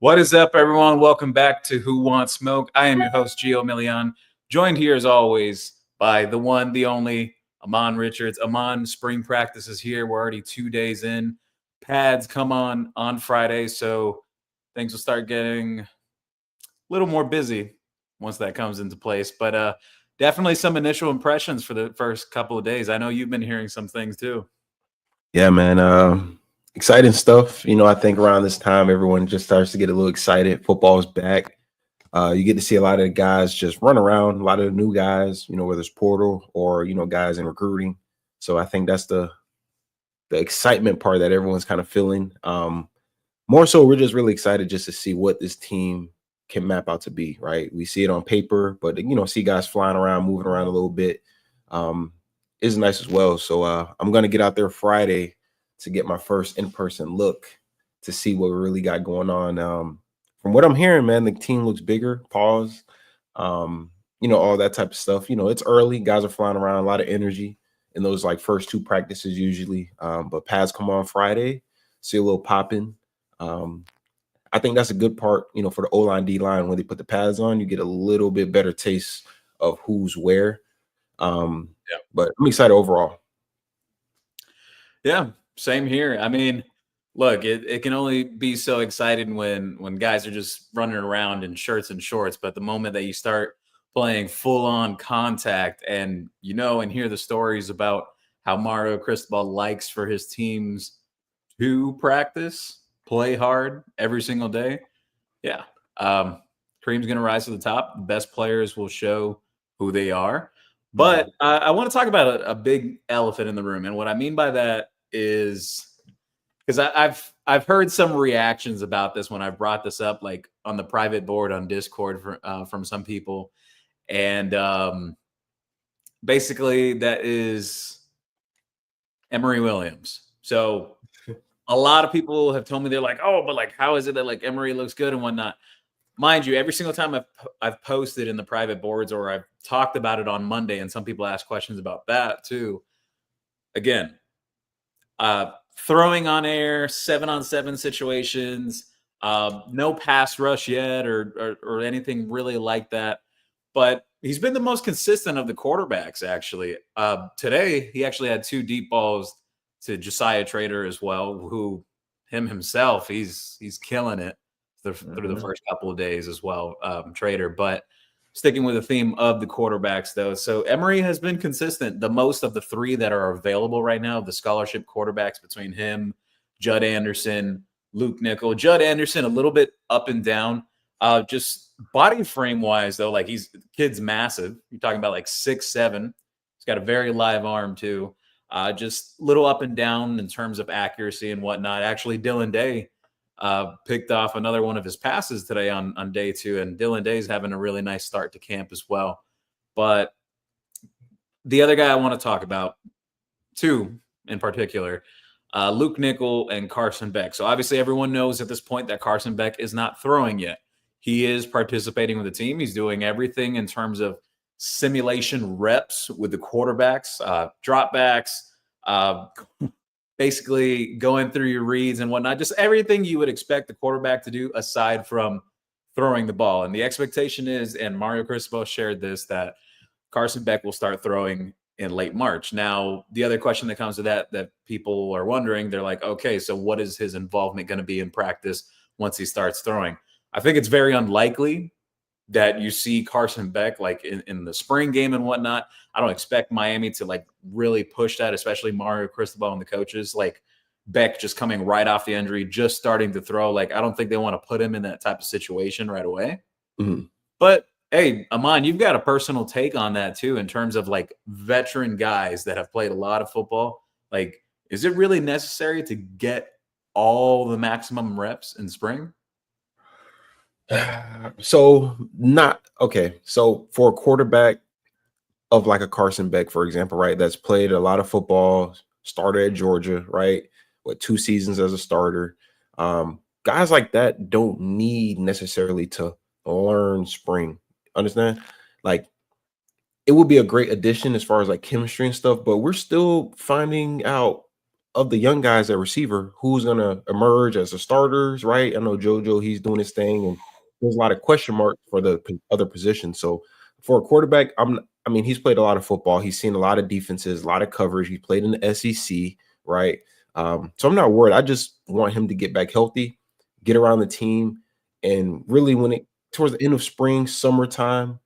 What is up, everyone? Welcome back to Who Wants Smoke. I am your host, Gio Milian, joined here as always by the one, the only, Amon Richards. Amon, spring practice is here. We're already 2 days in. Pads come on Friday, so things will start getting a little more busy once that comes into place. But definitely some initial impressions for the first couple of days. I know you've been hearing some things too. Yeah, man. Exciting stuff. I think around this time, everyone just starts to get a little excited. Football's back. You get to see a lot of the guys just run around, a lot of the new guys, whether it's portal or, guys in recruiting. So I think that's the excitement part that everyone's kind of feeling. More so, we're just really excited just to see what this team can map out to be, right? We see it on paper, but, see guys flying around, moving around a little bit is nice as well. So I'm going to get out there Friday to get my first in-person look to see what we really got going on. From what I'm hearing, man, the team looks bigger, pause, all that type of stuff. It's early. Guys are flying around, a lot of energy in those like first two practices usually. But pads come on Friday, see a little popping. I think that's a good part, for the O-line, D-line. When they put the pads on, you get a little bit better taste of who's where. But I'm excited overall. Yeah, same here. I mean, look, it can only be so exciting when guys are just running around in shirts and shorts, but the moment that you start playing full on contact and and hear the stories about how Mario Cristobal likes for his teams to practice, play hard every single day. Yeah. Cream's going to rise to the top. The best players will show who they are. But I want to talk about a big elephant in the room. And what I mean by that is because I've heard some reactions about this when I brought this up, like on the private board on Discord from some people. And basically that is Emory Williams. So a lot of people have told me, they're like, oh, but like, how is it that like Emory looks good and whatnot? Mind you, every single time I've posted in the private boards or I've talked about it on Monday, and some people ask questions about that too. Again, throwing on air, 7-on-7 situations, no pass rush yet or anything really like that. But he's been the most consistent of the quarterbacks, actually. Today, he actually had 2 deep balls to Josiah Trader as well, who himself, he's killing it through the first couple of days as well, Trader. But sticking with the theme of the quarterbacks, though. So Emory has been consistent. The most of the 3 that are available right now, the scholarship quarterbacks between him, Judd Anderson, Luke Nickel. Judd Anderson, a little bit up and down. Just body frame wise, though, like kid's massive. You're talking about like 6'7". He's got a very live arm, too. Just little up and down in terms of accuracy and whatnot. Actually, Dylan Day picked off another one of his passes today on day 2, and Dylan Day's having a really nice start to camp as well. But the other guy I want to talk about, 2 in particular, Luke Nickel and Carson Beck. So obviously everyone knows at this point that Carson Beck is not throwing yet. He is participating with the team. He's doing everything in terms of simulation reps with the quarterbacks, dropbacks, basically going through your reads and whatnot, just everything you would expect the quarterback to do aside from throwing the ball. And the expectation is, and Mario Cristobal shared this, that Carson Beck will start throwing in late March. Now, the other question that comes to that people are wondering, they're like, okay, so what is his involvement going to be in practice once he starts throwing? I think it's very unlikely that you see Carson Beck like in the spring game and whatnot. I don't expect Miami to like really push that, especially Mario Cristobal and the coaches. Like Beck just coming right off the injury, just starting to throw. Like I don't think they want to put him in that type of situation right away. Mm-hmm. But hey, Amon, you've got a personal take on that too, in terms of like veteran guys that have played a lot of football. Like, is it really necessary to get all the maximum reps in spring? So not okay. So for a quarterback of like a Carson Beck, for example, right, that's played a lot of football, started at Georgia, right, with 2 seasons as a starter. Guys like that don't need necessarily to learn spring. Understand? Like it would be a great addition as far as like chemistry and stuff, but we're still finding out of the young guys at receiver, who's gonna emerge as the starters, right? I know JoJo, he's doing his thing, and there's a lot of question marks for the other positions. So for a quarterback, I mean, he's played a lot of football. He's seen a lot of defenses, a lot of coverage. He played in the SEC, right? So I'm not worried. I just want him to get back healthy, get around the team, and really when it towards the end of spring, summertime,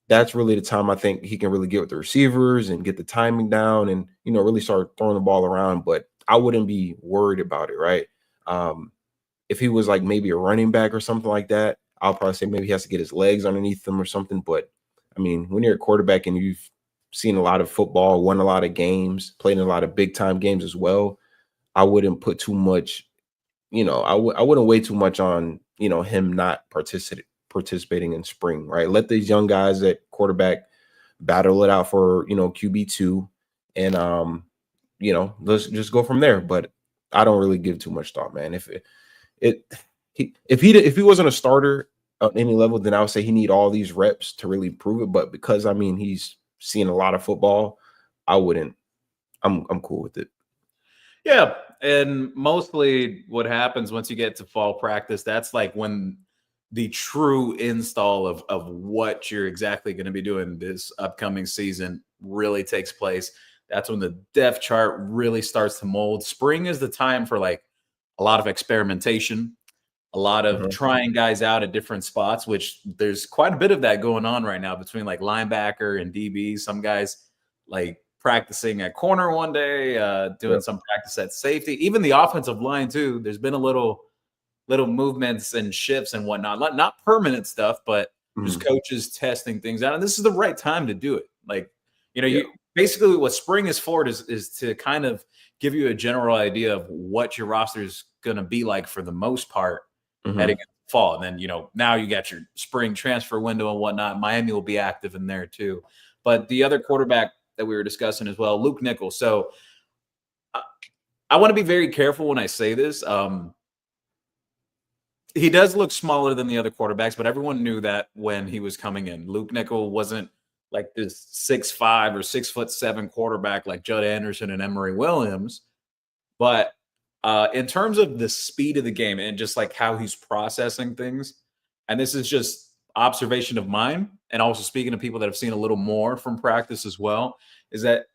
that's really the time I think he can really get with the receivers and get the timing down and, really start throwing the ball around. But I wouldn't be worried about it, right? If he was like maybe a running back or something like that, I'll probably say maybe he has to get his legs underneath him or something. But I mean, when you're a quarterback and you've seen a lot of football, won a lot of games, played in a lot of big time games as well, I wouldn't put too much, I wouldn't weigh too much on, him not participating in spring, right? Let these young guys at quarterback battle it out for, QB2 and let's just go from there. But I don't really give too much thought, man. If he wasn't a starter at any level, then I would say he need all these reps to really prove it. But because I mean he's seen a lot of football, I wouldn't. I'm cool with it. Yeah, and mostly what happens once you get to fall practice, that's like when the true install of what you're exactly going to be doing this upcoming season really takes place. That's when the depth chart really starts to mold. Spring is the time for like a lot of experimentation, a lot of trying guys out at different spots, which there's quite a bit of that going on right now between like linebacker and DB. Some guys like practicing at corner one day, doing some practice at safety, even the offensive line too. There's been a little movements and shifts and whatnot, not permanent stuff, but just coaches testing things out. And this is the right time to do it. Like, you basically what spring is for is to kind of give you a general idea of what your roster is going to be like for the most part heading into fall. And then, now you got your spring transfer window and whatnot. Miami will be active in there too. But the other quarterback that we were discussing as well, Luke Nichols. So I want to be very careful when I say this. He does look smaller than the other quarterbacks, but everyone knew that when he was coming in. Luke Nichols wasn't like this 6'5" or 6'7" quarterback like Judd Anderson and Emory Williams. But in terms of the speed of the game and just like how he's processing things, and this is just observation of mine, and also speaking to people that have seen a little more from practice as well, is that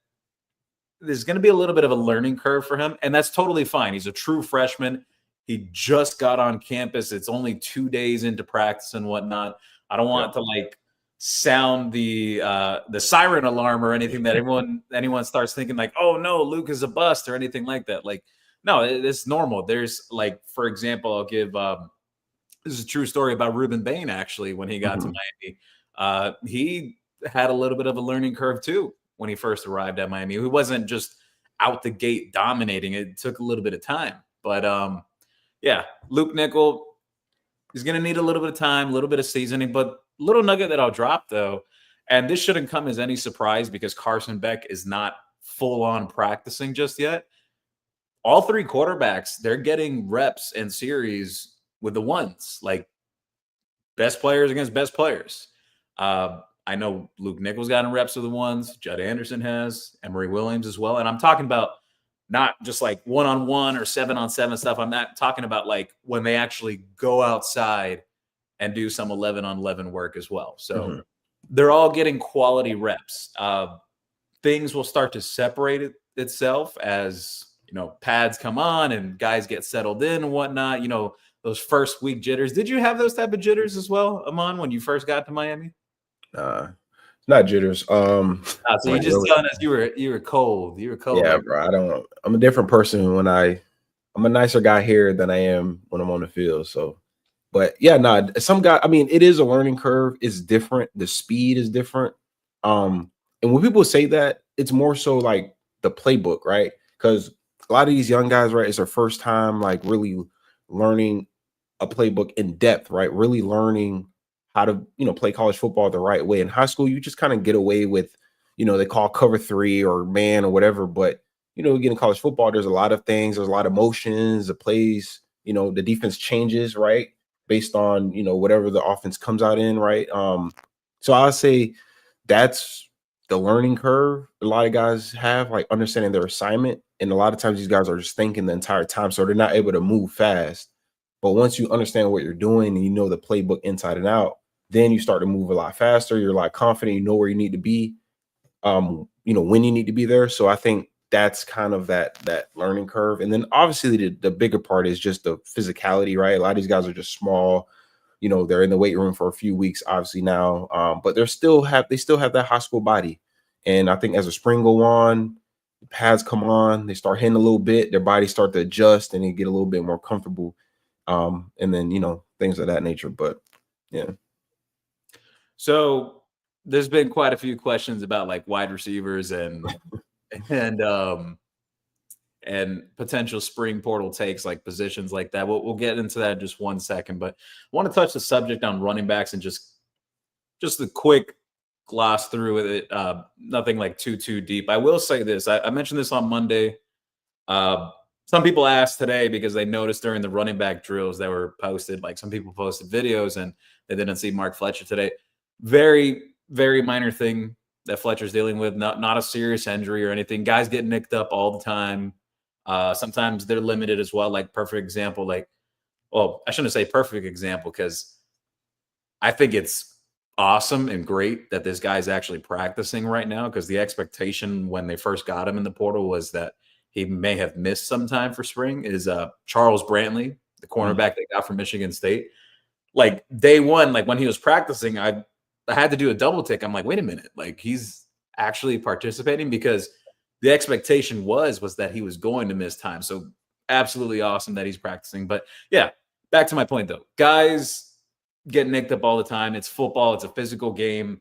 there's going to be a little bit of a learning curve for him, and that's totally fine. He's a true freshman. He just got on campus. It's only 2 days into practice and whatnot. I don't want to like sound the siren alarm or anything that anyone starts thinking like, oh no, Luke is a bust or anything like that. Like, no, it's normal. There's like, for example, I'll give this is a true story about Ruben Bain actually when he got to Miami. He had a little bit of a learning curve too when he first arrived at Miami. He wasn't just out the gate dominating. It took a little bit of time, but yeah, Luke Nichols is going to need a little bit of time, a little bit of seasoning, but little nugget that I'll drop though, and this shouldn't come as any surprise because Carson Beck is not full on practicing just yet. All three quarterbacks, they're getting reps and series with the ones, like best players against best players. I know Luke Nichols got in reps with the ones, Judd Anderson has, Emory Williams as well. And I'm talking about not just like 1-on-1 or 7-on-7 stuff. I'm not talking about like when they actually go outside and do some 11-on-11 work as well. So they're all getting quality reps. Things will start to separate itself as, pads come on and guys get settled in and whatnot, those first week jitters. Did you have those type of jitters as well, Amon, when you first got to Miami? Not jitters. So you just telling us you were cold. You were cold. Yeah, bro. I'm a different person when I'm a nicer guy here than I am when I'm on the field. So, but yeah, some guy, I mean, it is a learning curve. It's different. The speed is different. And when people say that, it's more so like the playbook, right? Because a lot of these young guys, right, it's their first time like really learning a playbook in depth, right? Really learning how to, play college football the right way. In high school, you just kind of get away with, they call cover 3 or man or whatever. But, again, in college football, there's a lot of things. There's a lot of motions, the plays, the defense changes, right? Based on, whatever the offense comes out in, right? So I'll say that's the learning curve a lot of guys have, like understanding their assignment. And a lot of times these guys are just thinking the entire time, so they're not able to move fast. But once you understand what you're doing and you know the playbook inside and out, then you start to move a lot faster. You're a lot confident. You know where you need to be. When you need to be there. So I think that's kind of that learning curve. And then obviously the bigger part is just the physicality, right? A lot of these guys are just small. They're in the weight room for a few weeks, obviously now, but they still have that high school body. And I think as the spring go on, the pads come on, they start hitting a little bit, their bodies start to adjust and they get a little bit more comfortable. And then things of that nature. But yeah. So there's been quite a few questions about like wide receivers and and potential spring portal takes, like positions like that. We'll get into that in just 1 second, but I want to touch the subject on running backs and just a quick gloss through with it. Nothing like too deep. I will say this. I mentioned this on Monday. Some people asked today because they noticed during the running back drills that were posted, like some people posted videos and they didn't see Mark Fletcher today. Very, very minor thing that Fletcher's dealing with. Not a serious injury or anything. Guys get nicked up all the time. Sometimes they're limited as well. Like perfect example, I shouldn't say perfect example because I think it's awesome and great that this guy's actually practicing right now, because the expectation when they first got him in the portal was that he may have missed some time for spring. Is Charles Brantley, the cornerback they got from Michigan State. Like day one, like when he was practicing, I had to do a double take. I'm like, wait a minute, like he's actually participating, because the expectation was that he was going to miss time. So absolutely awesome that he's practicing. But yeah, back to my point though. Guys get nicked up all the time. It's football. It's a physical game.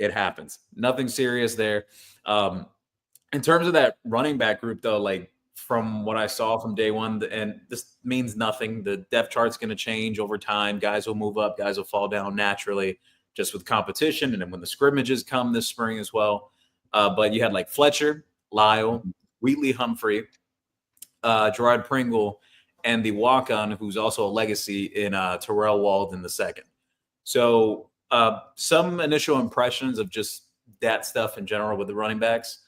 It happens. Nothing serious there. In terms of that running back group though, like from what I saw from day one, and this means nothing. The depth chart's going to change over time. Guys will move up. Guys will fall down naturally just with competition. And then when the scrimmages come this spring as well. But you had like Fletcher, Lyle, Wheatley Humphrey, Gerard Pringle, and the walk-on, who's also a legacy in Terrell Walden II. So some initial impressions of just that stuff in general with the running backs.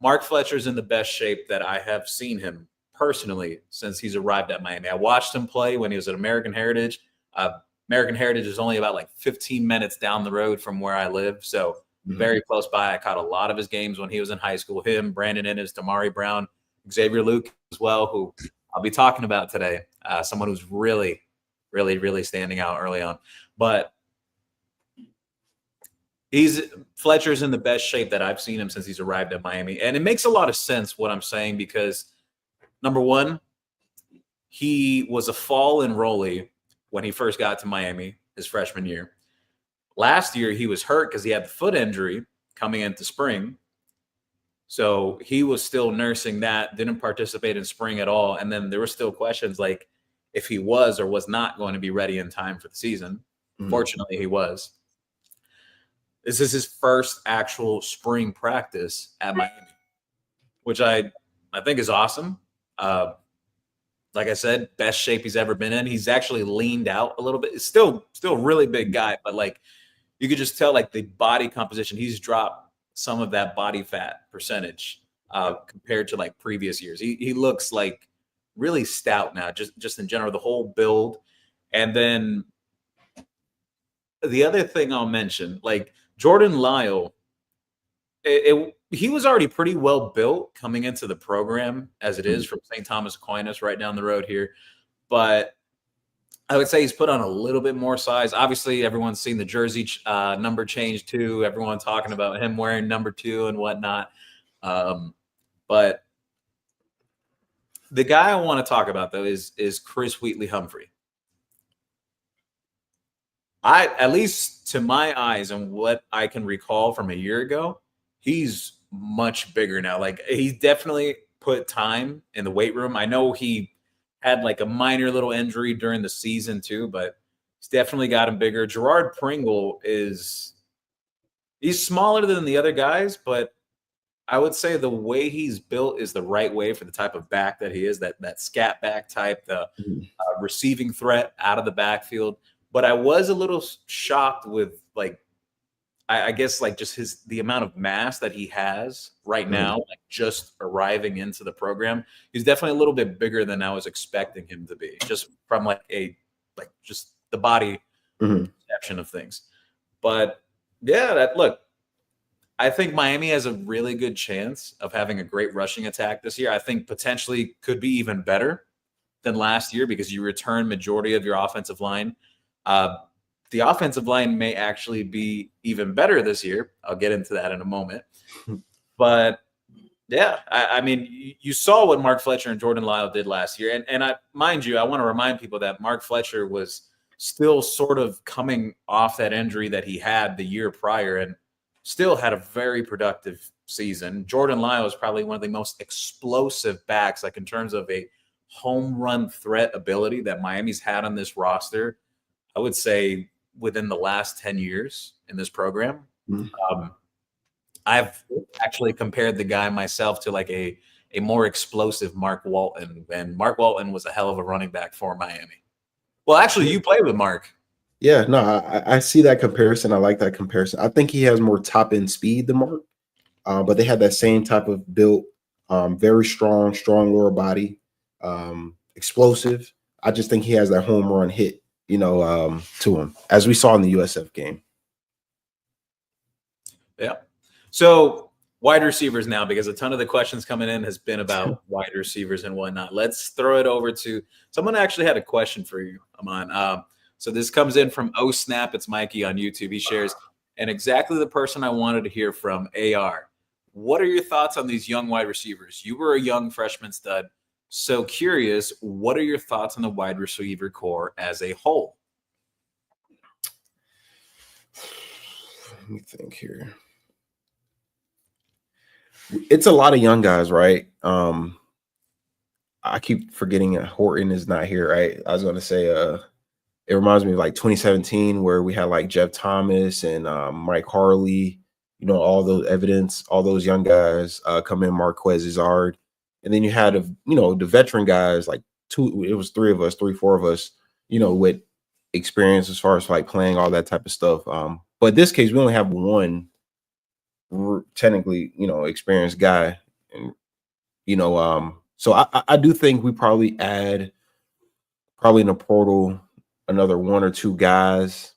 Mark Fletcher's in the best shape that I have seen him personally since he's arrived at Miami. I watched him play when he was at American Heritage. American Heritage is only about like 15 minutes down the road from where I live, so very close by. I caught a lot of his games when he was in high school. Him, Brandon Ennis, Damari Brown, Xavier Luke as well, who I'll be talking about today. Someone who's really, really, really standing out early on. But Fletcher's in the best shape that I've seen him since he's arrived at Miami. And it makes a lot of sense what I'm saying, because number one, he was a fall enrollee when he first got to Miami his freshman year. Last year, he was hurt because he had the foot injury coming into spring. So he was still nursing that, didn't participate in spring at all. And then there were still questions like if he was or was not going to be ready in time for the season. Fortunately, he was. This is his first actual spring practice at Miami, which I think is awesome. Like I said, best shape he's ever been in. He's actually leaned out a little bit. It's still a really big guy, but like you could just tell like the body composition. He's dropped some of that body fat percentage compared to like previous years. He looks like really stout now, just in general, the whole build. And then the other thing I'll mention, like Jordan Lyle, he was already pretty well built coming into the program as it is from St. Thomas Aquinas right down the road here. But I would say he's put on a little bit more size. Obviously, everyone's seen the jersey number change too. Everyone talking about him wearing number 2 and whatnot. But the guy I want to talk about, though, is Chris Wheatley Humphrey. At least to my eyes and what I can recall from a year ago, he's much bigger now. Like he's definitely put time in the weight room. I know he had like a minor little injury during the season too, but he's definitely got him bigger. Gerard Pringle he's smaller than the other guys, but I would say the way he's built is the right way for the type of back that he is, that scat back type, the receiving threat out of the backfield. But I was a little shocked with like I guess like just the amount of mass that he has right now, like just arriving into the program, he's definitely a little bit bigger than I was expecting him to be, just from like just the body Mhm. perception of things. But yeah, that look, I think Miami has a really good chance of having a great rushing attack this year. I think potentially could be even better than last year because you return majority of your offensive line. Uh, the offensive line may actually be even better this year. I'll get into that in a moment. But yeah, I mean, you saw what Mark Fletcher and Jordan Lyle did last year, and mind you, I want to remind people that Mark Fletcher was still sort of coming off that injury that he had the year prior, and still had a very productive season. Jordan Lyle is probably one of the most explosive backs, like in terms of a home run threat ability that Miami's had on this roster. I would say within the last 10 years in this program. Mhm. Um, I've actually compared the guy myself to like a more explosive Mark Walton, and Mark Walton was a hell of a running back for Miami. Well, actually, you played with Mark. Yeah, no, I see that comparison. I like that comparison. I think he has more top end speed than Mark, but they had that same type of build, very strong lower body, explosive. I just think he has that home run hit, to him, as we saw in the USF game. Yeah. So wide receivers now, because a ton of the questions coming in has been about wide receivers and whatnot. Let's throw it over to someone actually had a question for you, Aman. So this comes in from Oh Snap. It's Mikey on YouTube. He shares, and exactly the person I wanted to hear from, AR. What are your thoughts on these young wide receivers? You were a young freshman stud. So curious, what are your thoughts on the wide receiver core as a whole? Let me think here. It's a lot of young guys, right? I keep forgetting that Horton is not here, right? I was going to say, it reminds me of like 2017 where we had like Jeff Thomas and Mike Harley, all those evidence, all those young guys come in, Marquez Izard. And then you had, the veteran guys, like it was four of us, with experience as far as like playing all that type of stuff. But in this case, we only have one technically, experienced guy. And, so I do think we probably add in the portal another one or two guys.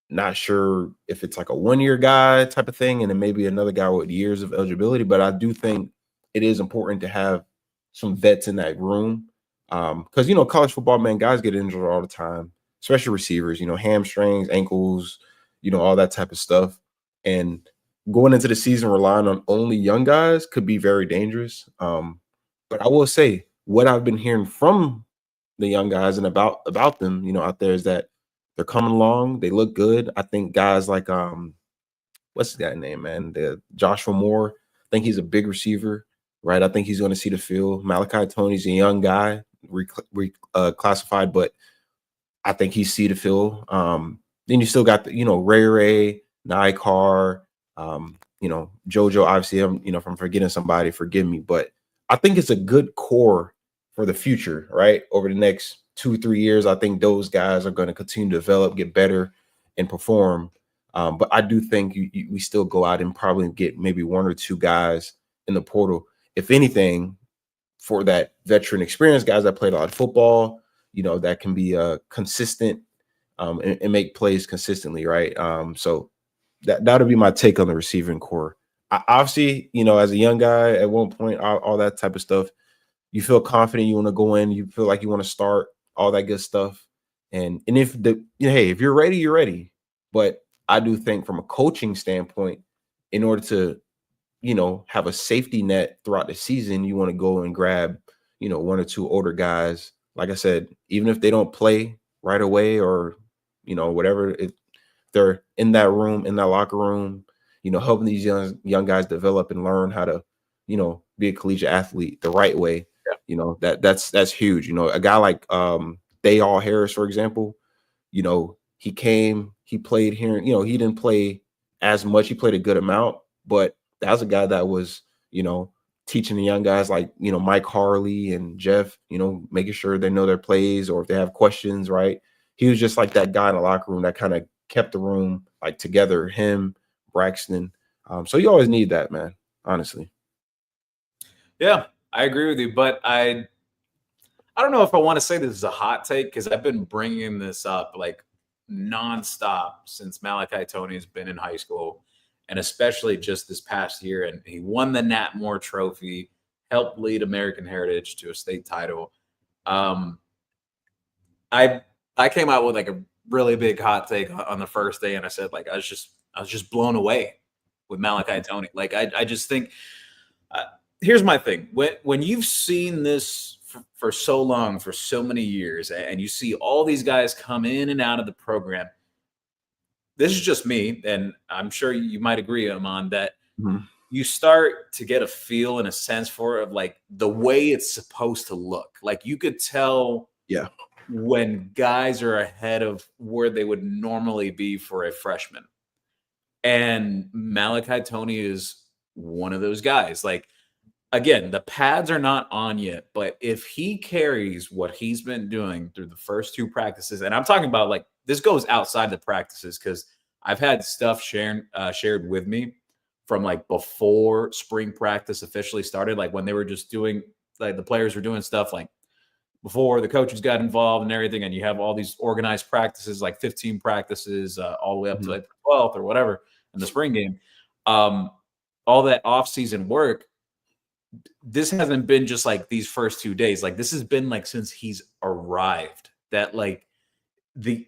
Not sure if it's like a 1-year guy type of thing, and then maybe another guy with years of eligibility. But I do think it is important to have some vets in that room. Because college football, man, guys get injured all the time, especially receivers, hamstrings, ankles, all that type of stuff. And going into the season relying on only young guys could be very dangerous. But I will say what I've been hearing from the young guys and about them, out there is that they're coming along. They look good. I think guys like what's that name, man? The Joshua Moore. I think he's a big receiver, right? I think he's going to see the field. Malachi Toney's a young guy, classified, but I think he's see the field. Then you still got the, Ray, Nikar, JoJo. Obviously, if I'm forgetting somebody, forgive me, but I think it's a good core for the future, right? Over the next 2-3 years, I think those guys are going to continue to develop, get better, and perform. But I do think we still go out and probably get maybe one or two guys in the portal, if anything, for that veteran experience, guys that played a lot of football, that can be consistent and make plays consistently, right? So that'll be my take on the receiving core. Obviously, as a young guy at one point, all that type of stuff, you feel confident, you want to go in, you feel like you want to start, all that good stuff. And if hey, if you're ready, you're ready. But I do think from a coaching standpoint, in order to, have a safety net throughout the season, you want to go and grab, one or two older guys. Like I said, even if they don't play right away or, whatever, if they're in that room, in that locker room, helping these young guys develop and learn how to, be a collegiate athlete the right way. That's huge. A guy like Dayall Harris, for example, he came, he played here, he didn't play as much, he played a good amount, but that was a guy that was, teaching the young guys like, Mike Harley and Jeff, making sure they know their plays or if they have questions, right? He was just like that guy in the locker room that kind of kept the room like together, him, Braxton. So you always need that, man. Honestly. Yeah, I agree with you, but I don't know if I want to say this is a hot take because I've been bringing this up like nonstop since Malachi Toney has been in high school, and especially just this past year. And he won the Nat Moore Trophy, helped lead American Heritage to a state title. Um, I I came out with like a really big hot take on the first day, and I said like I was just blown away with Malachi Toney. Like I just think uh, here's my thing: when you've seen this for so long, for so many years, and you see all these guys come in and out of the program, this is just me, and I'm sure you might agree, Amon, that Mhm. you start to get a feel and a sense for it of like the way it's supposed to look. Like you could tell Yeah. when guys are ahead of where they would normally be for a freshman. And Malachi Toney is one of those guys. Like, again, the pads are not on yet, but if he carries what he's been doing through the first two practices, and I'm talking about like this goes outside the practices because I've had stuff shared with me from like before spring practice officially started, like when they were just doing like the players were doing stuff like before the coaches got involved and everything, and you have all these organized practices, like 15 practices, all the way up to Mhm. like the 12th or whatever in the spring game. Um, all that off-season work, this hasn't been just like these first 2 days. Like this has been like since he's arrived. That like the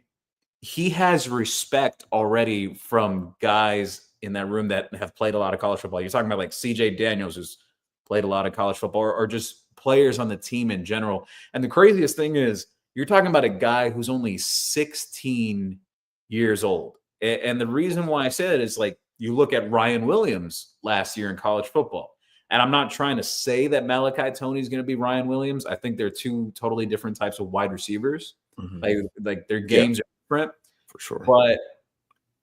he has respect already from guys in that room that have played a lot of college football. You're talking about like CJ Daniels, who's played a lot of college football, or just players on the team in general. And the craziest thing is, you're talking about a guy who's only 16 years old. And the reason why I say that is like you look at Ryan Williams last year in college football. And I'm not trying to say that Malachi Toney is going to be Ryan Williams. I think they're two totally different types of wide receivers. Mhm. Like their Yeah, games are different. for sure. But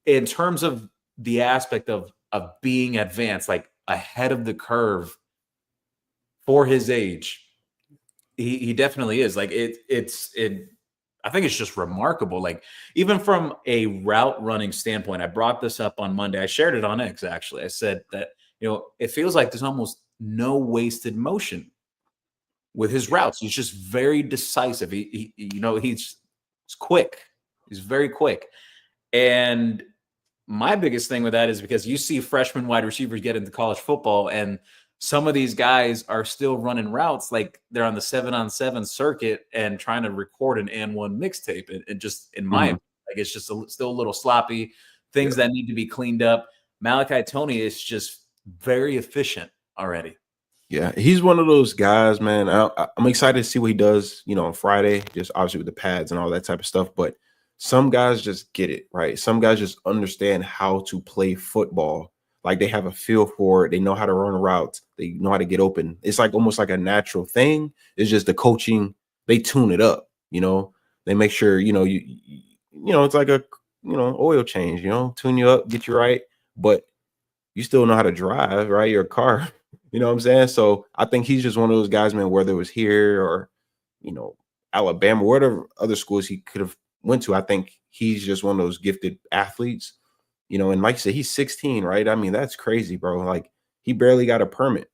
in terms of the aspect of being advanced, like ahead of the curve for his age, he definitely is. Like it. I think it's just remarkable. Like even from a route running standpoint, I brought this up on Monday. I shared it on X actually. I said that it feels like there's almost no wasted motion with his Yeah. routes. He's just very decisive. He's quick. He's very quick. And my biggest thing with that is because you see freshman wide receivers get into college football, and some of these guys are still running routes like they're on the 7-on-7 circuit and trying to record an and one mixtape. And just in my Mhm. opinion, like it's just still a little sloppy. Things Yeah. that need to be cleaned up. Malachi Toney is just very efficient already. Yeah, he's one of those guys, man. I'm excited to see what he does, on Friday, just obviously with the pads and all that type of stuff. But some guys just get it, right? Some guys just understand how to play football. Like they have a feel for it. They know how to run routes. They know how to get open. It's like almost like a natural thing. It's just the coaching, they tune it up. They make sure, it's like a, oil change, tune you up, get you right. But you still know how to drive, right? Your car. You know what I'm saying? So I think he's just one of those guys, man, whether it was here or, Alabama, whatever other schools he could have went to. I think he's just one of those gifted athletes, and like you said, he's 16, right? I mean, that's crazy, bro. Like he barely got a permit,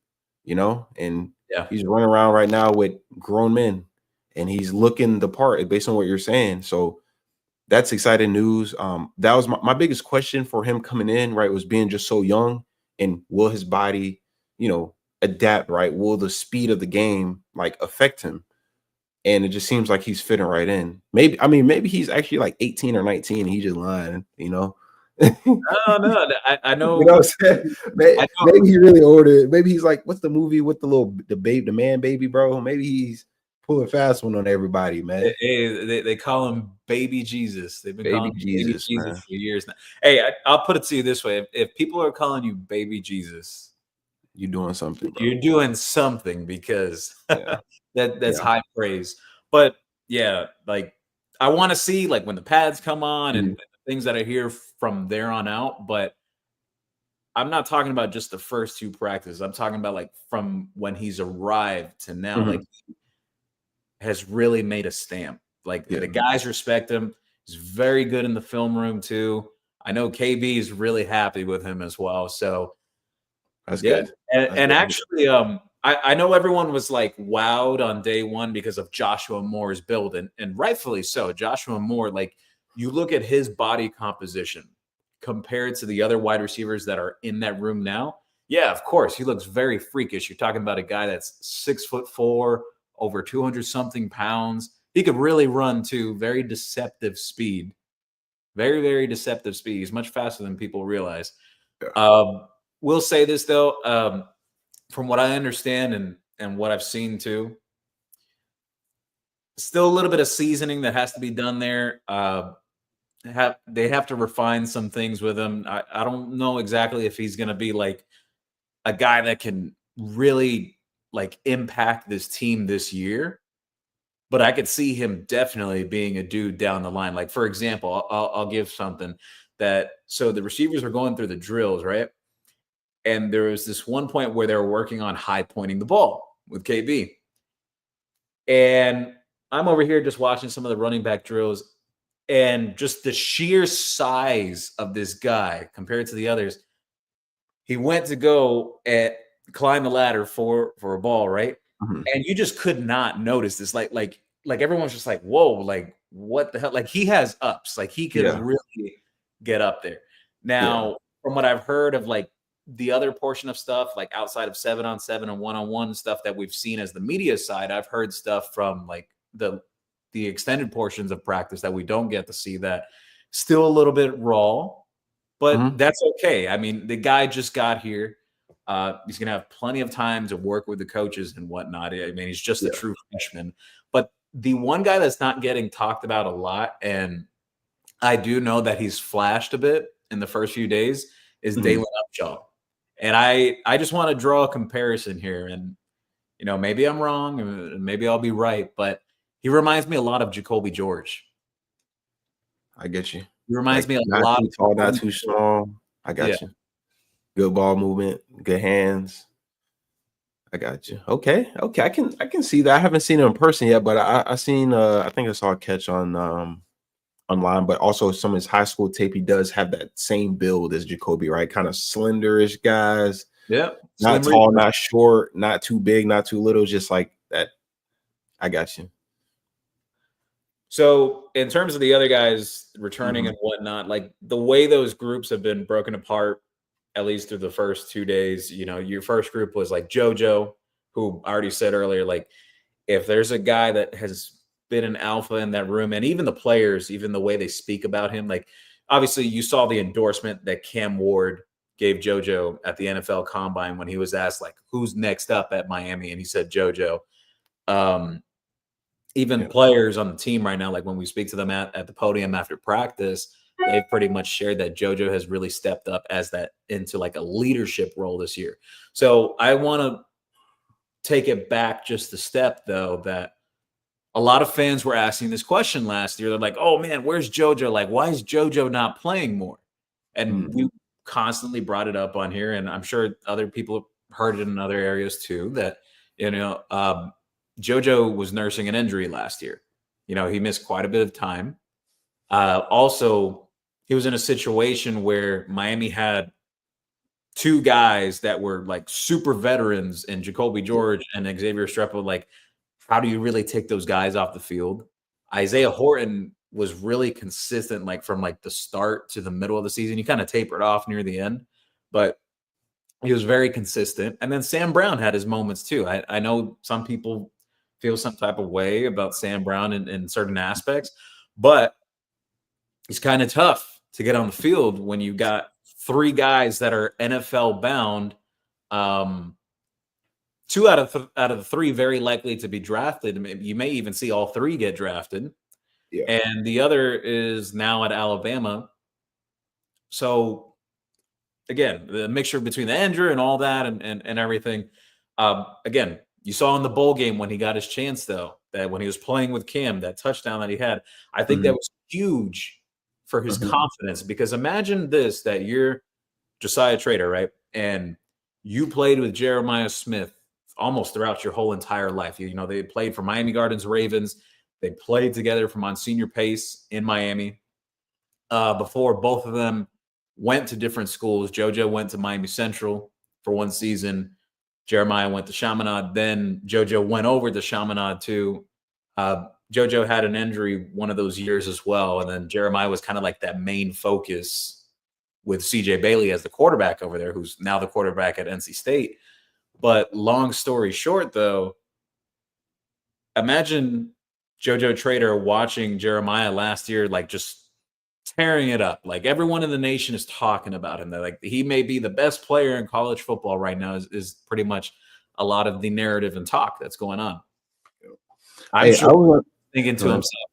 and Yeah. he's running around right now with grown men and he's looking the part based on what you're saying. So that's exciting news. That was my biggest question for him coming in, right? Was being just so young, and will his body, adapt, right? Will the speed of the game like affect him? And it just seems like he's fitting right in. Maybe he's actually like 18 or 19 and he's just lying. No, no, I You know know. what I'm saying? I know. Maybe he really ordered. Maybe he's like, what's the movie with the man baby, bro? Maybe he's pulling fast one on everybody, man. They call him Baby Jesus. They've been Baby calling him Baby Jesus, Jesus man. for years now. Hey, I'll put it to you this way: if people are calling you Baby Jesus, You doing something, bro. you're doing something because Yeah. that's Yeah. high praise. But yeah, like I want to see like when the pads come on and Mhm. the things that I hear from there on out. But I'm not talking about just the first two practices. I'm talking about like from when he's arrived to now. Like Mhm. has really made a stamp. Like Yeah. the guys respect him. He's very good in the film room too. I know KB is really happy with him as well. So That's yeah, good. That's and good. actually, I know everyone was like wowed on day one because of Joshua Moore's build, and rightfully so. Joshua Moore, like you look at his body composition compared to the other wide receivers that are in that room now. Yeah, of course, he looks very freakish. You're talking about a guy that's 6'4", over 200 something pounds. He could really run to very deceptive speed, very very deceptive speed. He's much faster than people realize. Yeah. We'll say this though. From what I understand and what I've seen too, still a little bit of seasoning that has to be done there. They have to refine some things with him. I don't know exactly if he's going to be like a guy that can really like impact this team this year, but I could see him definitely being a dude down the line. Like for example, I'll give something that so the receivers are going through the drills, right? And there was this one point where they were working on high pointing the ball with KB. And I'm over here just watching some of the running back drills and just the sheer size of this guy compared to the others. He went to go and climb the ladder for a ball, right? Mhm. And you just could not notice this. Like everyone's just like, whoa, like what the hell? Like he has ups, like he could Yeah. really get up there. Yeah. Now, from what I've heard of like the other portion of stuff, like outside of 7-on-7 and 1-on-1 stuff that we've seen as the media side, I've heard stuff from like the extended portions of practice that we don't get to see that still a little bit raw, but that's okay. I mean, the guy just got here. He's going to have plenty of time to work with the coaches and whatnot. I mean, he's just a true freshman. But the one guy that's not getting talked about a lot, and I do know that he's flashed a bit in the first few days, is Dalen Upshaw. And I just want to draw a comparison here. And, you know, maybe I'm wrong, and maybe I'll be right, but he reminds me a lot of Jacoby George. I get you. He reminds me a Not lot too of tall, not Jacoby too George. small. I got you. Good ball movement, good hands. I got you. Okay. I can see that. I haven't seen him in person yet, but I seen I think I saw a catch on online, but also some of his high school tape. He does have that same build as Jacoby, right? Kind of slenderish guys. Yeah. Not tall, not short, not too big, not too little, just like that. I got you. So in terms of the other guys returning and whatnot, like the way those groups have been broken apart, at least through the first 2 days, you know, your first group was like JoJo, who I already said earlier, like if there's a guy that has been an alpha in that room, and even the players, even the way they speak about him, like obviously you saw the endorsement that Cam Ward gave JoJo at the NFL Combine when he was asked like who's next up at Miami, and he said JoJo. Even players on the team right now, like when we speak to them at the podium after practice, they've pretty much shared that JoJo has really stepped up as that into like a leadership role this year. So I want to take it back just a step, though, that a lot of fans were asking this question last year. They're like, oh man, where's JoJo? Like, why is JoJo not playing more? And we constantly brought it up on here, and I'm sure other people heard it in other areas too, that, you know, JoJo was nursing an injury last year. You know, he missed quite a bit of time. Also, he was in a situation where Miami had two guys that were like super veterans in Jacoby George and Xavier Strepo. Like, how do you really take those guys off the field? Isaiah Horton was really consistent, like from like the start to the middle of the season. He kind of tapered off near the end, but he was very consistent. And then Sam Brown had his moments too. I know some people feel some type of way about Sam Brown in certain aspects, but it's kind of tough to get on the field when you got three guys that are NFL bound. Two out of the three very likely to be drafted. You may even see all three get drafted. Yeah. And the other is now at Alabama. So again, the mixture between the injury and all that and everything. Again, you saw in the bowl game when he got his chance, though, that when he was playing with Cam, that touchdown that he had, I think that was huge for his confidence. Because imagine this, that you're Josiah Trader, right? And you played with Jeremiah Smith almost throughout your whole entire life. You know, they played for Miami Gardens Ravens. They played together for Monsignor Pace in Miami before both of them went to different schools. JoJo went to Miami Central for one season. Jeremiah went to Chaminade. Then JoJo went over to Chaminade too. JoJo had an injury one of those years as well. And then Jeremiah was kind of like that main focus with CJ Bailey as the quarterback over there, who's now the quarterback at NC State. But long story short, though, imagine JoJo Trader watching Jeremiah last year, like just tearing it up. Like everyone in the nation is talking about him. They're like, he may be the best player in college football right now, is pretty much a lot of the narrative and talk that's going on. I'm sure I was thinking to himself,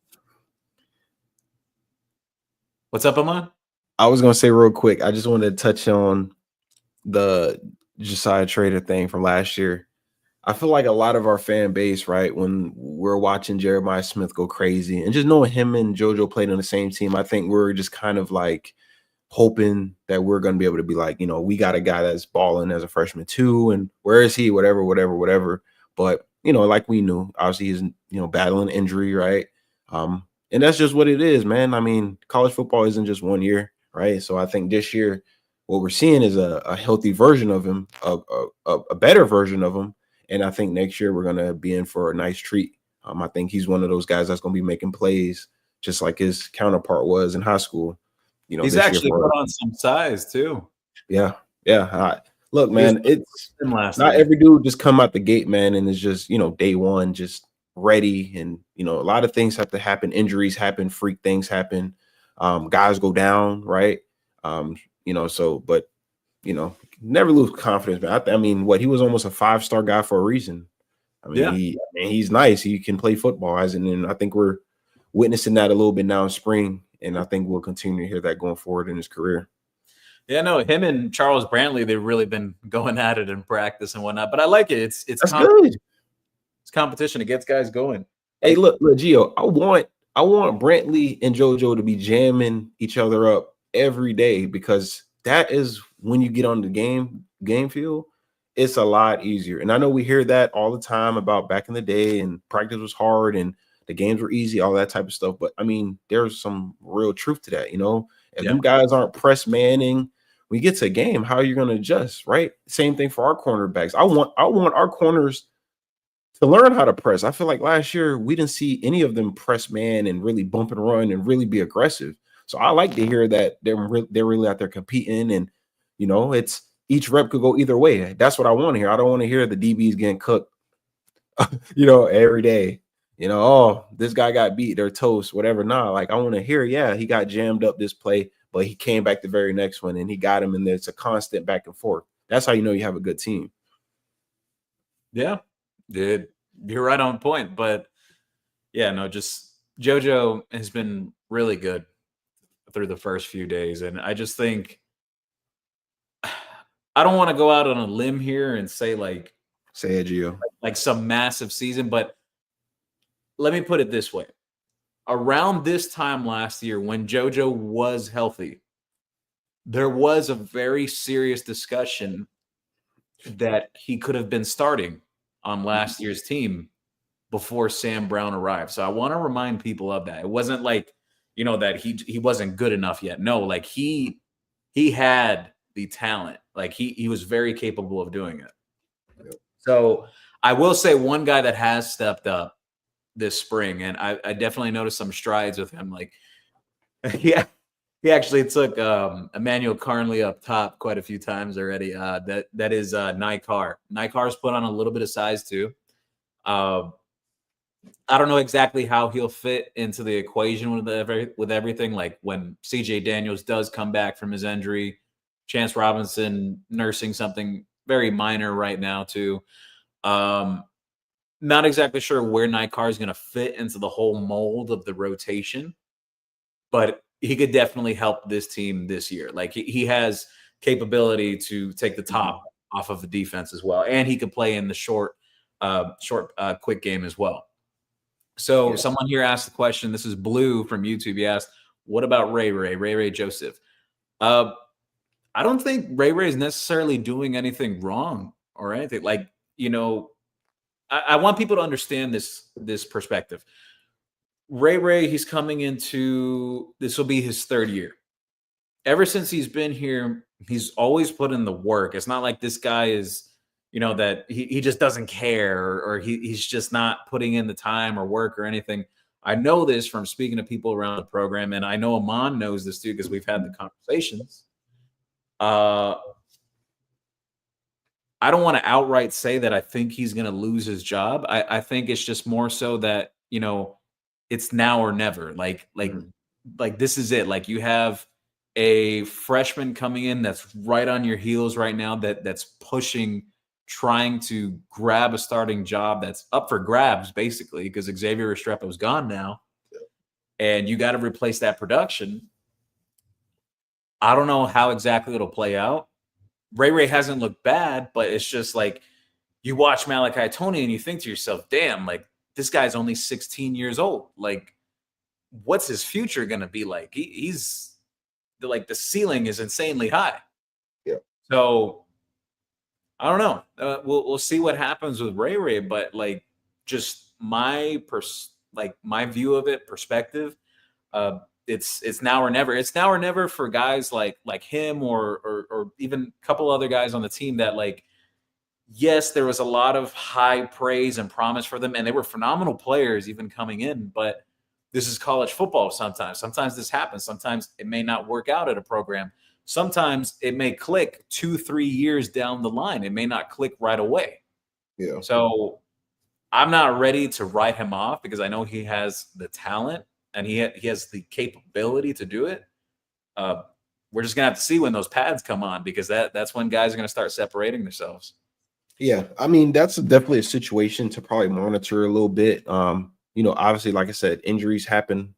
what's up, Amon? I was going to say real quick, I just wanted to touch on the Josiah Trader thing from last year. I feel like a lot of our fan base, right, when we're watching Jeremiah Smith go crazy and just knowing him and JoJo played on the same team, I think we're just kind of like hoping that we're going to be able to be like, we got a guy that's balling as a freshman too, and where is he, whatever. But, like we knew, obviously he's, battling injury, right? And that's just what it is, man. I mean, college football isn't just 1 year, right? So I think this year what we're seeing is a healthy version of him, a better version of him. And I think next year we're going to be in for a nice treat. I think he's one of those guys that's going to be making plays just like his counterpart was in high school. He's actually put on some size too. Yeah. Look, man, it's not every dude just come out the gate, man, and it's just, day one, just ready. And, a lot of things have to happen. Injuries happen, freak things happen. Guys go down, right? But never lose confidence, man. I mean, he was almost a 5-star guy for a reason. I mean, he's nice. He can play football, and I think we're witnessing that a little bit now in spring, and I think we'll continue to hear that going forward in his career. Yeah, no, him and Charles Brantley, they've really been going at it in practice and whatnot. But I like it. It's good. It's competition. It gets guys going. Hey, look, Gio, I want Brantley and JoJo to be jamming each other up every day, because that is when you get on the game field, it's a lot easier. And I know we hear that all the time about back in the day, and practice was hard and the games were easy, all that type of stuff. But I mean, there's some real truth to that. If them guys aren't press manning, when you get to a game, how are you going to adjust, right? Same thing for our cornerbacks. I want our corners to learn how to press. I feel like last year we didn't see any of them press man and really bump and run and really be aggressive. So I like to hear that they're really out there competing, and it's each rep could go either way. That's what I want to hear. I don't want to hear the DBs getting cooked, every day. Oh, this guy got beat, they're toast, whatever. Nah, like I want to hear, he got jammed up this play, but he came back the very next one and he got him, and it's a constant back and forth. That's how you have a good team. Yeah, dude, you're right on point. But just JoJo has been really good through the first few days, and I just think I don't want to go out on a limb here and say it, Gio, like some massive season, but let me put it this way. Around this time last year, when JoJo was healthy, there was a very serious discussion that he could have been starting on last year's team before Sam Brown arrived. So I want to remind people of that. It wasn't like, that he wasn't good enough yet. No, like he had the talent. Like he was very capable of doing it. Yep. So I will say one guy that has stepped up this spring, and I definitely noticed some strides with him. Like, he actually took Emmanuel Carnley up top quite a few times already. That is Nykar. Nykar's put on a little bit of size too. I don't know exactly how he'll fit into the equation with everything. Like when CJ Daniels does come back from his injury, Chance Robinson nursing something very minor right now too. Not exactly sure where Nykar is going to fit into the whole mold of the rotation, but he could definitely help this team this year. Like he has capability to take the top off of the defense as well, and he could play in the short, quick game as well. So someone here asked the question. This is Blue from YouTube. He asked, "What about Ray Joseph?" I don't think Ray is necessarily doing anything wrong or anything. Like, I want people to understand this perspective. Ray, he's coming into, this will be his third year. ever since he's been here, he's always put in the work. It's not like this guy is, that he just doesn't care, or he's just not putting in the time or work or anything. I know this from speaking to people around the program, and I know Amon knows this too because we've had the conversations. I don't want to outright say that I think he's going to lose his job. I think it's just more so that it's now or never. Like this is it. Like you have a freshman coming in that's right on your heels right now, that's pushing, trying to grab a starting job that's up for grabs basically because Xavier Restrepo's gone now, and you got to replace that production. I don't know how exactly it'll play out. Ray hasn't looked bad, but it's just like you watch Malachi Toney and you think to yourself, damn, like this guy's only 16 years old. Like, what's his future going to be like? He's like, the ceiling is insanely high. Yeah. So I don't know. We'll see what happens with Ray, but like just my view of it, perspective, it's now or never. It's now or never for guys like him or even a couple other guys on the team that, like, yes, there was a lot of high praise and promise for them, and they were phenomenal players even coming in, but this is college football sometimes. Sometimes this happens. Sometimes it may not work out at a program. Sometimes it may click 2-3 years down the line. It may not click right away. Yeah. So I'm not ready to write him off because I know he has the talent and he has the capability to do it. We're just gonna have to see when those pads come on because that's when guys are gonna start separating themselves. Yeah, I mean that's definitely a situation to probably monitor a little bit. Obviously, like I said, injuries happen.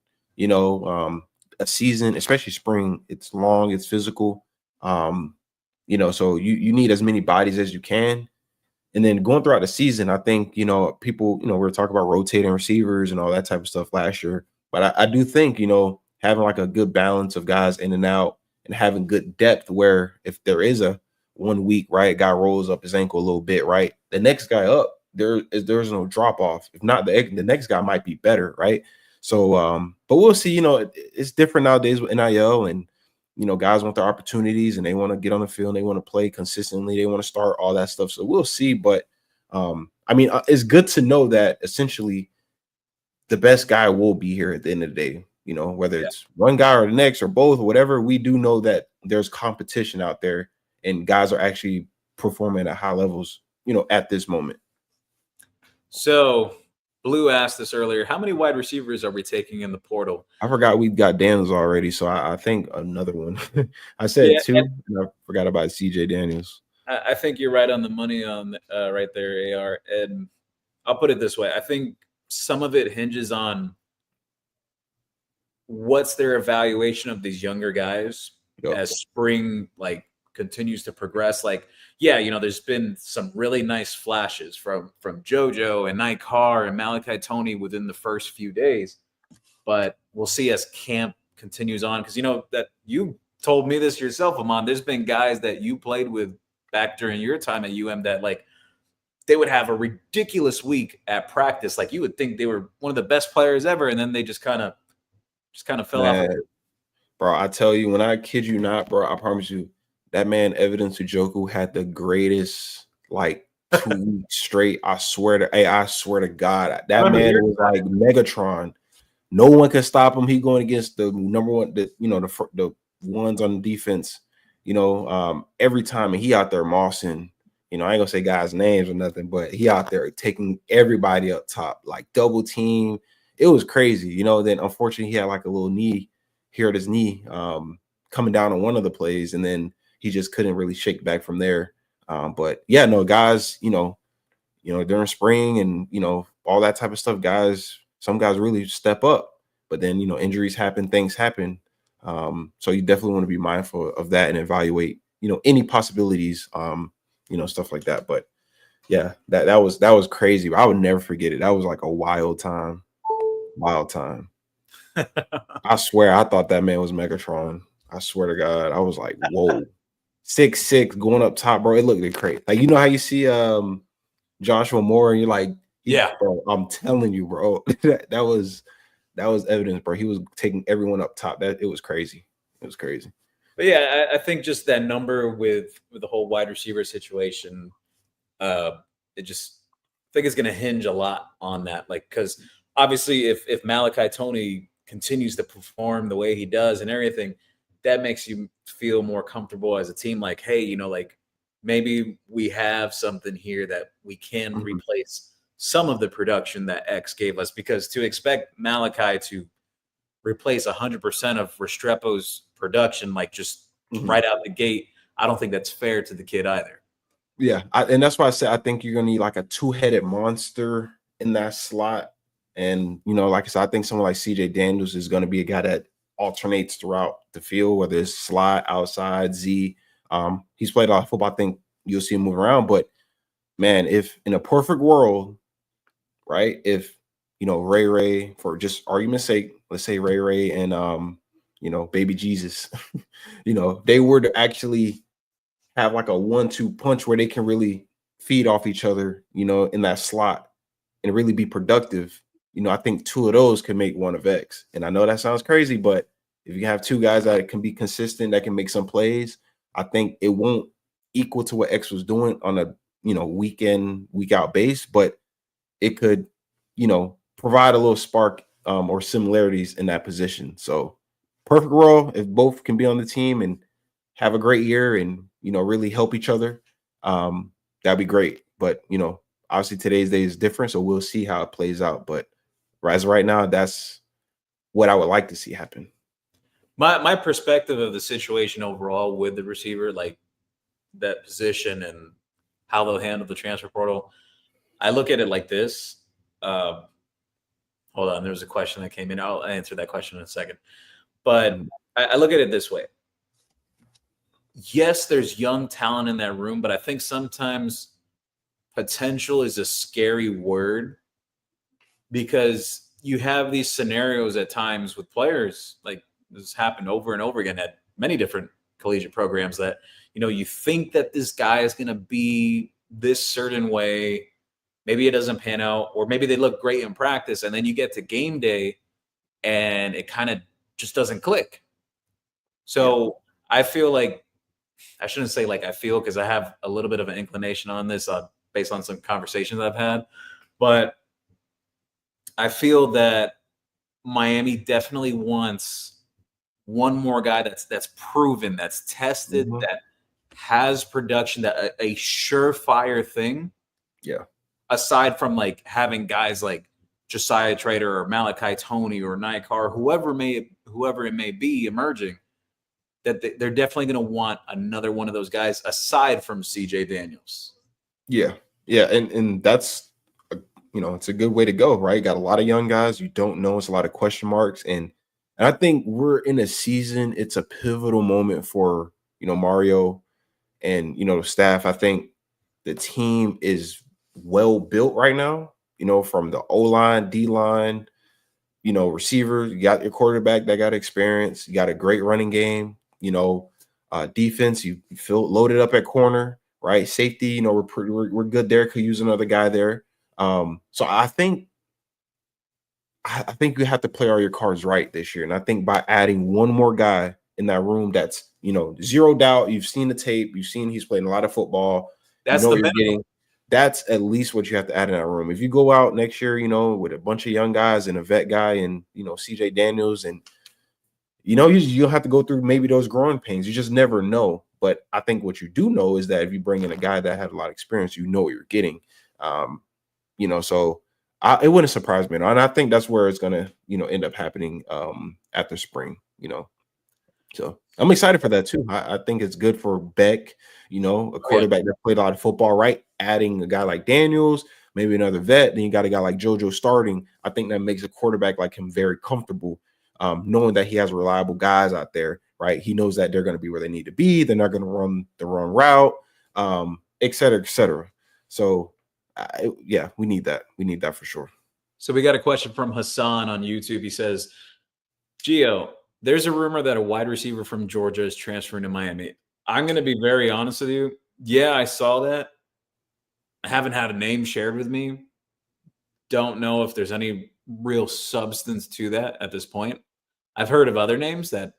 A season, especially spring, it's long, it's physical. So you need as many bodies as you can. And then going throughout the season, I think, people, we were talking about rotating receivers and all that type of stuff last year. But I do think, having like a good balance of guys in and out and having good depth where if there is a 1 week, right, guy rolls up his ankle a little bit, right, the next guy up, there's no drop off. If not, the next guy might be better, right? So, but we'll see. It's different nowadays with NIL, and guys want their opportunities and they want to get on the field, and they want to play consistently, they want to start, all that stuff. So we'll see. But it's good to know that essentially the best guy will be here at the end of the day. Whether it's one guy or the next or both or whatever, we do know that there's competition out there and guys are actually performing at high levels, at this moment. So Blue asked this earlier. How many wide receivers are we taking in the portal? I forgot we got Daniels already, so I think another one. I said two, and I forgot about CJ Daniels. I think you're right on the money on right there, AR. And I'll put it this way. I think some of it hinges on what's their evaluation of these younger guys as spring continues to progress. There's been some really nice flashes from JoJo and Night Carr and Malachi Toney within the first few days, but we'll see as camp continues on. Because that you told me this yourself, Amon. There's been guys that you played with back during your time at UM that they would have a ridiculous week at practice. Like you would think they were one of the best players ever, and then they just kind of fell off. Bro, I tell you, when I kid you not, bro, I promise you, that man Evidence Ujoku had the greatest 2 weeks straight. I swear to God, that man was like Megatron. No one could stop him. He going against the number one, the ones on the defense. Every time, and he out there mossing. I ain't gonna say guys' names or nothing, but he out there taking everybody up top, like double team. It was crazy, Then unfortunately, he had like a little knee here at his knee, coming down on one of the plays, and then he just couldn't really shake back from there. But yeah, no, guys, during spring and all that type of stuff, some guys really step up. But then injuries happen, things happen. So you definitely want to be mindful of that and evaluate any possibilities, stuff like that. But yeah, that was crazy. I would never forget it. That was like a wild time. I swear, I thought that man was Megatron. I swear to God, I was like, whoa. 6'6" going up top, bro. It looked great. Like, how you see Joshua Moore, and you're like, yeah, bro, I'm telling you, bro. that was evidence, bro. He was taking everyone up top. It was crazy. It was crazy. But yeah, I think just that number with the whole wide receiver situation, uh, it just I think it's going to hinge a lot on that. Like, because obviously, if Malachi Toney continues to perform the way he does and everything, that makes you feel more comfortable as a team. Like, hey, like maybe we have something here that we can Mhm. replace some of the production that X gave us. Because to expect Malachi to replace 100% of Restrepo's production, like just Mhm. right out the gate, I don't think that's fair to the kid either. Yeah, and that's why I said I think you're gonna need like a two-headed monster in that slot. And like I said, I think someone like CJ Daniels is gonna be a guy that alternates throughout the field, whether it's slot, outside, Z. He's played a lot of football. I think you'll see him move around. But man, if in a perfect world, right? If Ray Ray, for just argument's sake, let's say Ray Ray and baby Jesus, they were to actually have like a 1-2 punch where they can really feed off each other, in that slot and really be productive. I think two of those can make one of X. And I know that sounds crazy, but if you have two guys that can be consistent, that can make some plays, I think it won't equal to what X was doing on a week in, week out base, but it could, provide a little spark or similarities in that position. So perfect world if both can be on the team and have a great year and really help each other, that'd be great. But obviously today's day is different, so we'll see how it plays out. But as of right now, that's what I would like to see happen. My perspective of the situation overall with the receiver, like that position and how they'll handle the transfer portal, I look at it like this. Uh, Hold on, there's a question that came in. I'll answer that question in a second. But Mhm. I look at it this way. Yes, there's young talent in that room, but I think sometimes potential is a scary word because you have these scenarios at times with players, like this happened over and over again at many different collegiate programs, that you think that this guy is going to be this certain way, maybe it doesn't pan out, or maybe they look great in practice, and then you get to game day and it kind of just doesn't click. Yeah. So I feel like, I shouldn't say like I feel, because I have a little bit of an inclination on this, based on some conversations I've had, but I feel that Miami definitely wants one more guy that's proven, that's tested, Mhm. that has production, that a surefire thing. Yeah. Aside from like having guys like Josiah Trader or Malachi Toney or Nikar, whoever it may be emerging, that they're definitely going to want another one of those guys aside from CJ Daniels. Yeah. Yeah. And that's it's a good way to go, right? Got a lot of young guys. You don't know. It's a lot of question marks. And I think we're in a season, it's a pivotal moment for, Mario and the staff. I think the team is well built right now, from the O line, D line, receiver. You got your quarterback that got experience. You got a great running game. Defense. You feel loaded up at corner, right? Safety. We're good there. Could use another guy there. So I think you have to play all your cards right this year, and I think by adding one more guy in that room, that's zero doubt. You've seen the tape. You've seen he's playing a lot of football. You That's know the what you're minimum. getting. That's at least what you have to add in that room. If you go out next year, with a bunch of young guys and a vet guy and CJ Daniels, and you'll have to go through maybe those growing pains. You just never know. But I think what you do know is that if you bring in a guy that had a lot of experience, you know what you're getting. Um, so it wouldn't surprise me, and I think that's where it's gonna end up happening after spring. So I'm excited for that too. I think it's good for Beck, a Oh, yeah. quarterback that played a lot of football, right? Adding a guy like Daniels, maybe another vet, then you got a guy like JoJo starting. I think that makes a quarterback like him very comfortable, knowing that he has reliable guys out there, right? He knows that they're going to be where they need to be. They're not going to run the wrong route, et cetera, et cetera. So, yeah, we need that. We need that for sure. So we got a question from Hassan on YouTube. He says, Gio, there's a rumor that a wide receiver from Georgia is transferring to Miami. I'm going to be very honest with you. Yeah, I saw that. I haven't had a name shared with me. Don't know if there's any real substance to that at this point. I've heard of other names that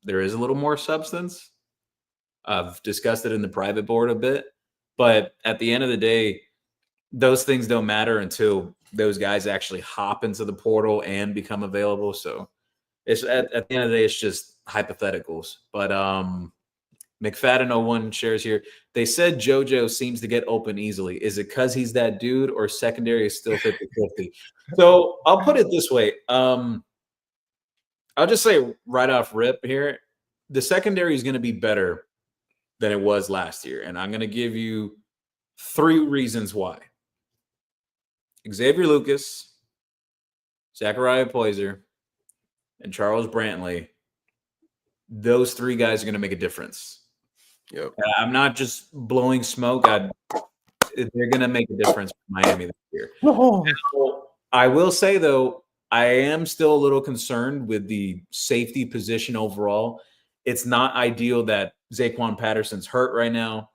there is a little more substance. I've discussed it in the private board a bit, but at the end of the day, those things don't matter until those guys actually hop into the portal and become available. So it's at the end of the day, it's just hypotheticals. But McFadden01 shares here. They said JoJo seems to get open easily. Is it because he's that dude or secondary is still 50-50? So I'll put it this way. I'll just say right off rip here, the secondary is going to be better than it was last year. And I'm going to give you 3 reasons why. Xavier Lucas, Zachariah Poyser, and Charles Brantley. Those 3 guys are going to make a difference. Yep. I'm not just blowing smoke. They're going to make a difference for Miami this year. Oh. Now, I will say, though, I am still a little concerned with the safety position overall. It's not ideal that Zaquan Patterson's hurt right now.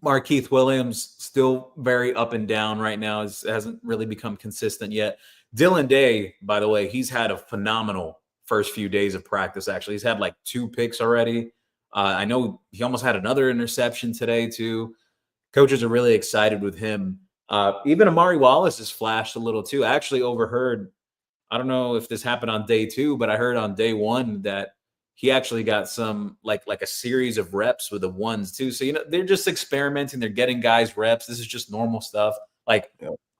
Markeith Williams still very up and down right now. Hasn't really become consistent yet. Dylan Day, by the way, he's had a phenomenal first few days of practice. Actually, he's had like 2 picks already. I know he almost had another interception today too. Coaches are really excited with him. Even Amari Wallace has flashed a little too. I actually overheard, I don't know if this happened on day 2, but I heard on day 1 that he actually got some like a series of reps with the ones too. So, they're just experimenting. They're getting guys reps. This is just normal stuff. Like,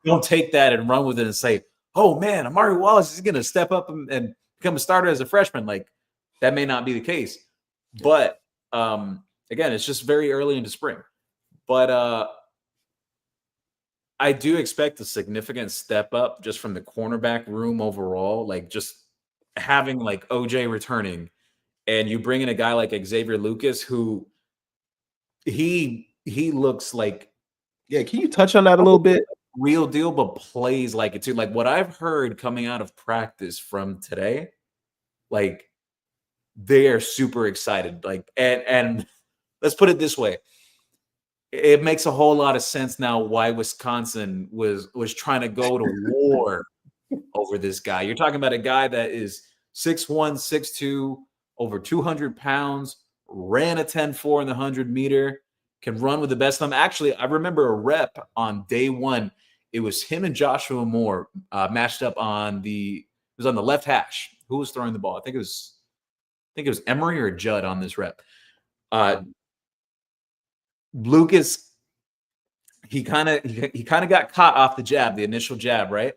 don't take that and run with it and say, oh man, Amari Wallace is going to step up and become a starter as a freshman. Like, that may not be the case. But again, it's just very early into spring. But I do expect a significant step up just from the cornerback room overall. Like, just having like OJ returning, and you bring in a guy like Xavier Lucas, who he looks like, yeah. Can you touch on that a little bit? Real deal, but plays like it too. Like what I've heard coming out of practice from today, like they are super excited. Like, and let's put it this way. It makes a whole lot of sense now why Wisconsin was trying to go to war over this guy. You're talking about a guy that is 6'1", 6'2", over 200 pounds, ran a 10.4 in the 100-meter, can run with the best of them. Actually, I remember a rep on day 1. It was him and Joshua Moore matched up on the left hash. Who was throwing the ball? I think it was Emery or Judd on this rep. Lucas, he kind of got caught off the jab, the initial jab, right?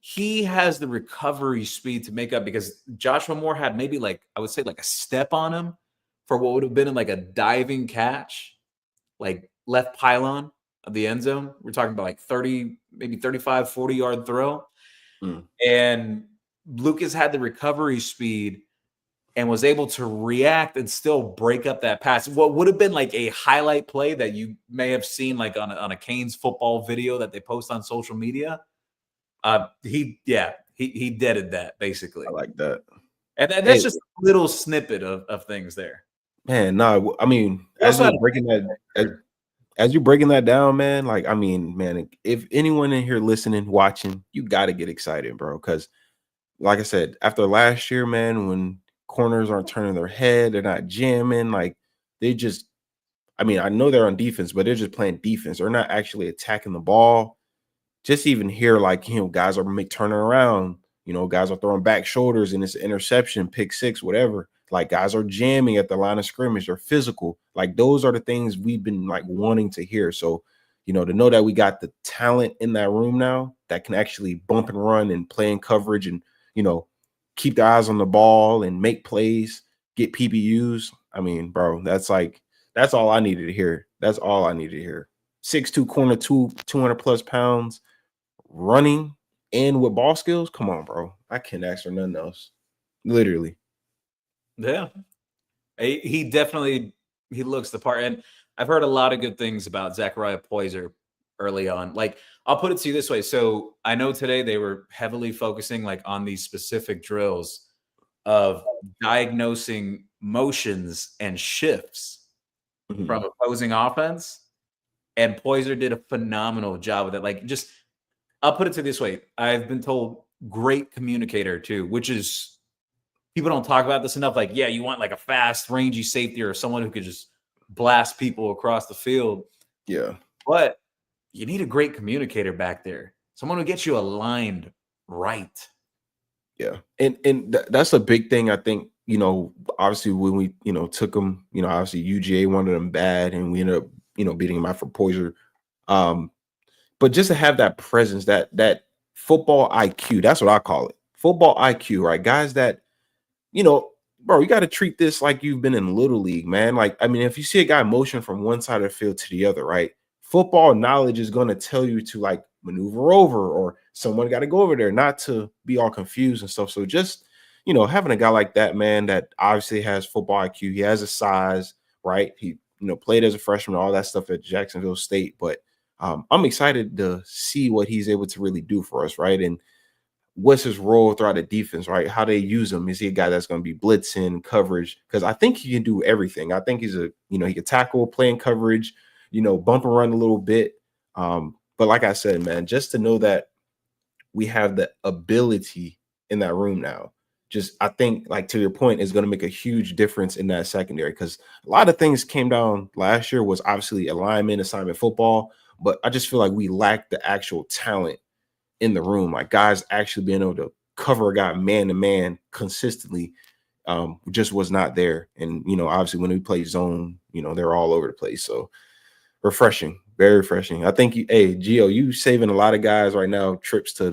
He has the recovery speed to make up, because Joshua Moore had maybe I would say a step on him for what would have been like a diving catch, like left pylon of the end zone. We're talking about 30, maybe 35, 40-yard throw. And Lucas had the recovery speed and was able to react and still break up that pass. What would have been like a highlight play that you may have seen on a Canes football video that they post on social media. He deaded that basically. I like that. And that's just a little snippet of things there. Man, no, I mean, as you're breaking that down, man, man, if anyone in here listening, watching, you got to get excited, bro. Because like I said, after last year, man, when corners aren't turning their head, they're not jamming, they just, I know they're on defense, but they're just playing defense. They're not actually attacking the ball. Just even here, guys are turning around, guys are throwing back shoulders and it's an interception, pick six, whatever. Guys are jamming at the line of scrimmage. They're physical. Those are the things we've been wanting to hear. So, to know that we got the talent in that room now that can actually bump and run and play in coverage and, keep their eyes on the ball and make plays, get PBUs. Bro, that's all I needed to hear. That's all I needed to hear. 6'2", corner, 200 plus pounds, running and with ball skills. Come on, bro. I can't ask for nothing else. Literally. Yeah. He definitely looks the part. And I've heard a lot of good things about Zachariah Poyser early on. I'll put it to you this way. So I know today they were heavily focusing on these specific drills of diagnosing motions and shifts from opposing offense. And Poyser did a phenomenal job with it. I'll put it to you this way. I've been told great communicator too, which is people don't talk about this enough. Like, yeah, you want like a fast, rangy safety or someone who could just blast people across the field. Yeah. But you need a great communicator back there. Someone who gets you aligned right. Yeah. And that's a big thing. I think, obviously when we, took him, obviously UGA wanted him bad and we ended up, beating him out for Poyer. But just to have that presence, that football IQ, that's what I call it. Football IQ, right? Guys that, bro, you got to treat this like you've been in Little League, man. Like, I mean, if you see a guy motion from one side of the field to the other, right? Football knowledge is going to tell you to like maneuver over, or someone got to go over there, not to be all confused and stuff. So just, having a guy like that, man, that obviously has football IQ, he has a size, right? He, played as a freshman, all that stuff at Jacksonville State. But I'm excited to see what he's able to really do for us, right? And what's his role throughout the defense, right? How they use him. Is he a guy that's going to be blitzing, coverage? Because I think he can do everything. I think he's he can tackle, play in coverage, bump and run a little bit. But like I said, man, just to know that we have the ability in that room now, just I think, like to your point, is going to make a huge difference in that secondary, because a lot of things came down last year was obviously alignment, assignment football, but I just feel like we lacked the actual talent in the room, like guys actually being able to cover a guy man to man consistently, just was not there. And obviously when we play zone, they're all over the place. So refreshing, very refreshing. I think Gio, you saving a lot of guys right now trips to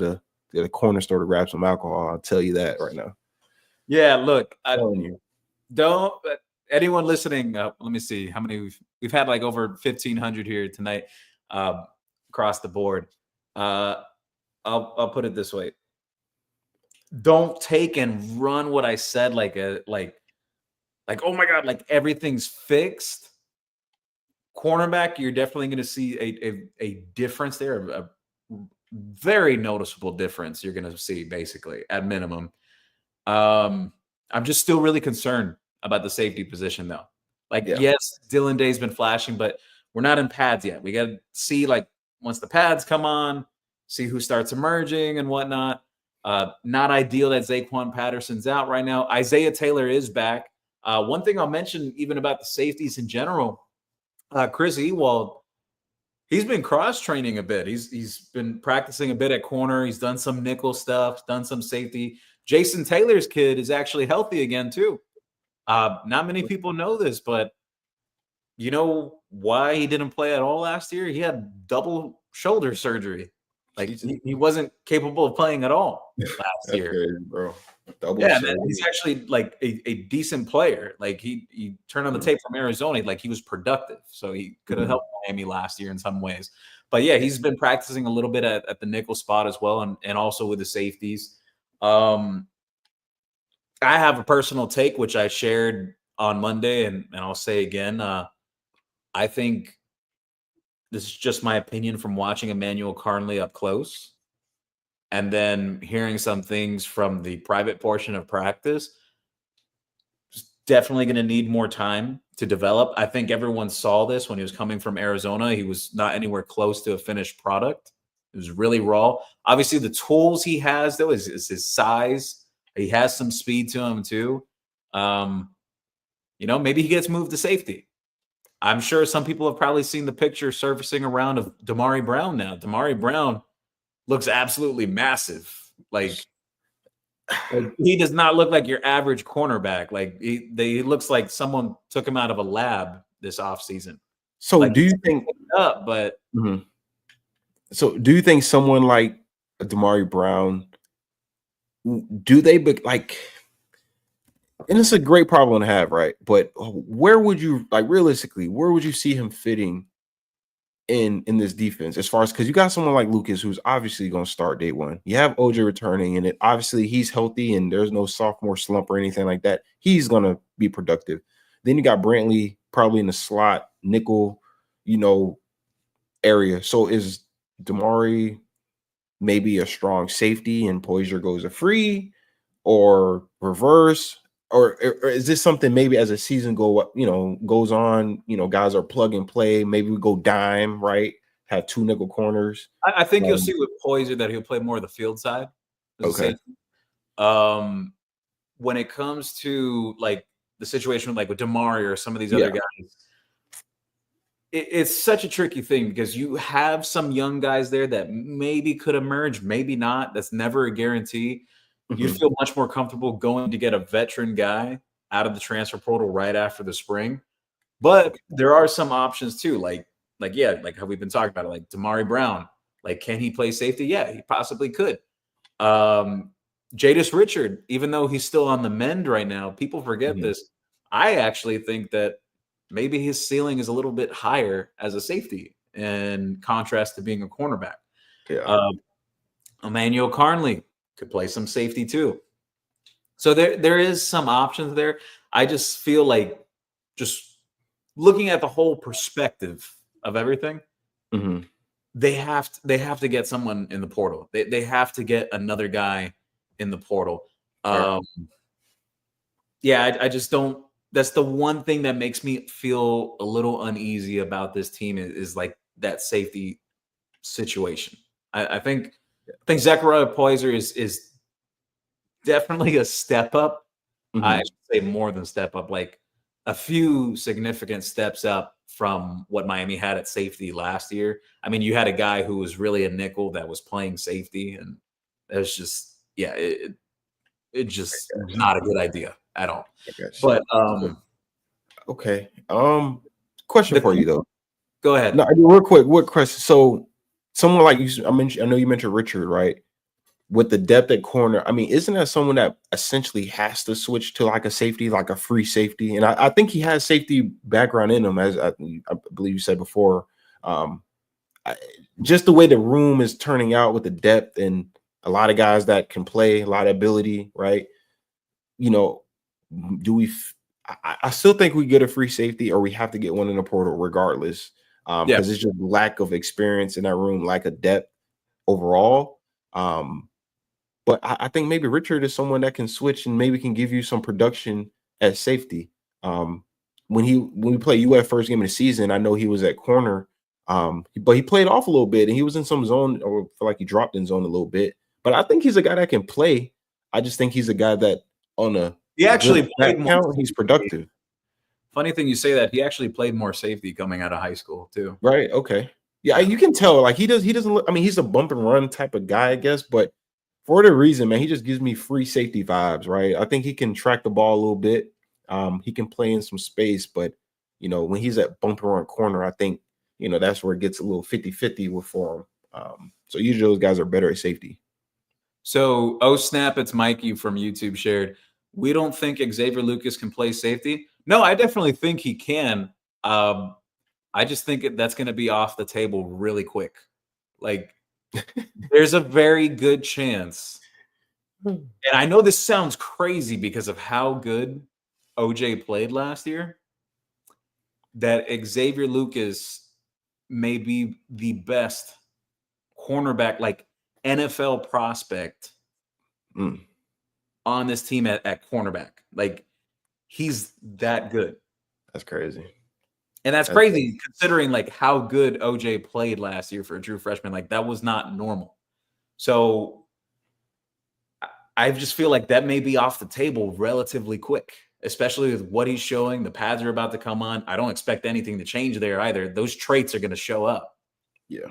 the corner store to grab some alcohol. I'll tell you that right now. Yeah, look, I'm telling you. Don't anyone listening. Let me see how many we've had, like over 1,500 here tonight, across the board. I'll put it this way. Don't take and run what I said like oh my God, like everything's fixed. Cornerback, you're definitely going to see a difference there, a very noticeable difference you're going to see, basically, at minimum. I'm just still really concerned about the safety position, though. Like, yes, Dylan Day's been flashing, but we're not in pads yet. We got to see, like, once the pads come on, see who starts emerging and whatnot. Not ideal that Zaquan Patterson's out right now. Isaiah Taylor is back. One thing I'll mention even about the safeties in general, Chris Ewald, he's been cross-training a bit. He's been practicing a bit at corner. He's done some nickel stuff, done some safety. Jason Taylor's kid is actually healthy again, too. Not many people know this, but you know why he didn't play at all last year? He had double shoulder surgery. Like, he wasn't capable of playing at all last year. Crazy, bro. Man, he's actually like a decent player. Like he turned on the tape from Arizona, like he was productive. So he could have helped Miami last year in some ways. But yeah, he's been practicing a little bit at the nickel spot as well, and also with the safeties. I have a personal take, which I shared on Monday, and I'll say again. I think this is just my opinion from watching Emmanuel Carnley up close, and then hearing some things from the private portion of practice. Definitely going to need more time to develop. I think everyone saw this when he was coming from Arizona. He was not anywhere close to a finished product. It was really raw. Obviously, the tools he has, though, is his size. He has some speed to him, too. Maybe he gets moved to safety. I'm sure some people have probably seen the picture surfacing around of Damari Brown now. Damari Brown looks absolutely massive. Like he does not look like your average cornerback. Like he looks like someone took him out of a lab this offseason. So like, do you think So do you think someone like Damari Brown, do they like, and it's a great problem to have, right? But where would you, like, realistically, where would you see him fitting in this defense, as far as, because you got someone like Lucas who's obviously going to start day one. You have OJ returning, and obviously he's healthy, and there's no sophomore slump or anything like that. He's going to be productive. Then you got Brantley probably in the slot nickel, area. So is Damari maybe a strong safety and Poyer goes a free, or reverse? Or is this something maybe as a season goes on, guys are plug and play, maybe we go dime, right? Have two nickel corners. I think you'll see with Poyer that he'll play more of the field side. Okay. when it comes to like the situation with Damari or some of these Yeah. other guys, it's such a tricky thing because you have some young guys there that maybe could emerge, maybe not. That's never a guarantee. You'd Mhm. feel much more comfortable going to get a veteran guy out of the transfer portal right after the spring. But there are some options too, like how we've been talking about it, like Damari Brown. Like, can he play safety? Yeah, he possibly could. Jadis Richard, even though he's still on the mend right now, people forget Mhm. this. I actually think that maybe his ceiling is a little bit higher as a safety in contrast to being a cornerback. Yeah. Uh, Emmanuel Carnley could play some safety too. So there is some options there. I just feel like just looking at the whole perspective of everything, Mhm. they have to get someone in the portal. They have to get another guy in the portal. Fair. Um, yeah, I just don't. That's the one thing that makes me feel a little uneasy about this team is like that safety situation. I think Zechariah Poyser is definitely a step up. I Mhm. should say more than step up, like a few significant steps up from what Miami had at safety last year. I mean, you had a guy who was really a nickel that was playing safety, and that's just it just was Gotcha. not a good idea at all. I got you. But Okay. Question the for you though. go ahead. No, real quick. What question? So, someone like you, I mentioned. I know you mentioned Richard, right? With the depth at corner, I mean, isn't that someone that essentially has to switch to like a safety, like a free safety? And I think he has safety background in him, as I believe you said before. Um, I, just the way the room is turning out with the depth and a lot of guys that can play, a lot of ability, right? You know, do we? I still think we get a free safety, or we have to get one in the portal, regardless, Yeah. because it's just lack of experience in that room, lack of depth overall. But I think maybe Richard is someone that can switch and maybe can give you some production at safety. Um, when we played UF first game of the season, I know he was at corner, but he played off a little bit and he was in some zone, or feel like he dropped in zone a little bit. But I think he's a guy that can play. I just think he's a guy that on a He good actually snap played more count, he's safety. productive. Funny thing you say that. He actually played more safety coming out of high school too. Right. Okay. Yeah, Yeah. you can tell. Like he doesn't look. I mean, he's a bump and run type of guy, I guess. But for the reason, man, he just gives me free safety vibes. Right. I think he can track the ball a little bit. He can play in some space, but when he's at bump and run corner, I think that's where it gets a little 50-50 with for him. So usually those guys are better at safety. So, oh snap, it's Mikey from YouTube shared. We don't think Xavier Lucas can play safety. No, I definitely think he can. I just think that's going to be off the table really quick. Like, there's a very good chance. And I know this sounds crazy because of how good OJ played last year, that Xavier Lucas may be the best cornerback, like NFL prospect Mm, on this team at cornerback. Like, he's that good. that's crazy. And that's That's crazy considering like how good OJ played last year for a true freshman. Like, that was not normal. So I just feel like that may be off the table relatively quick, especially with what he's showing. The pads are about to come on. I don't expect anything to change there either. Those traits are going to show up. yeah.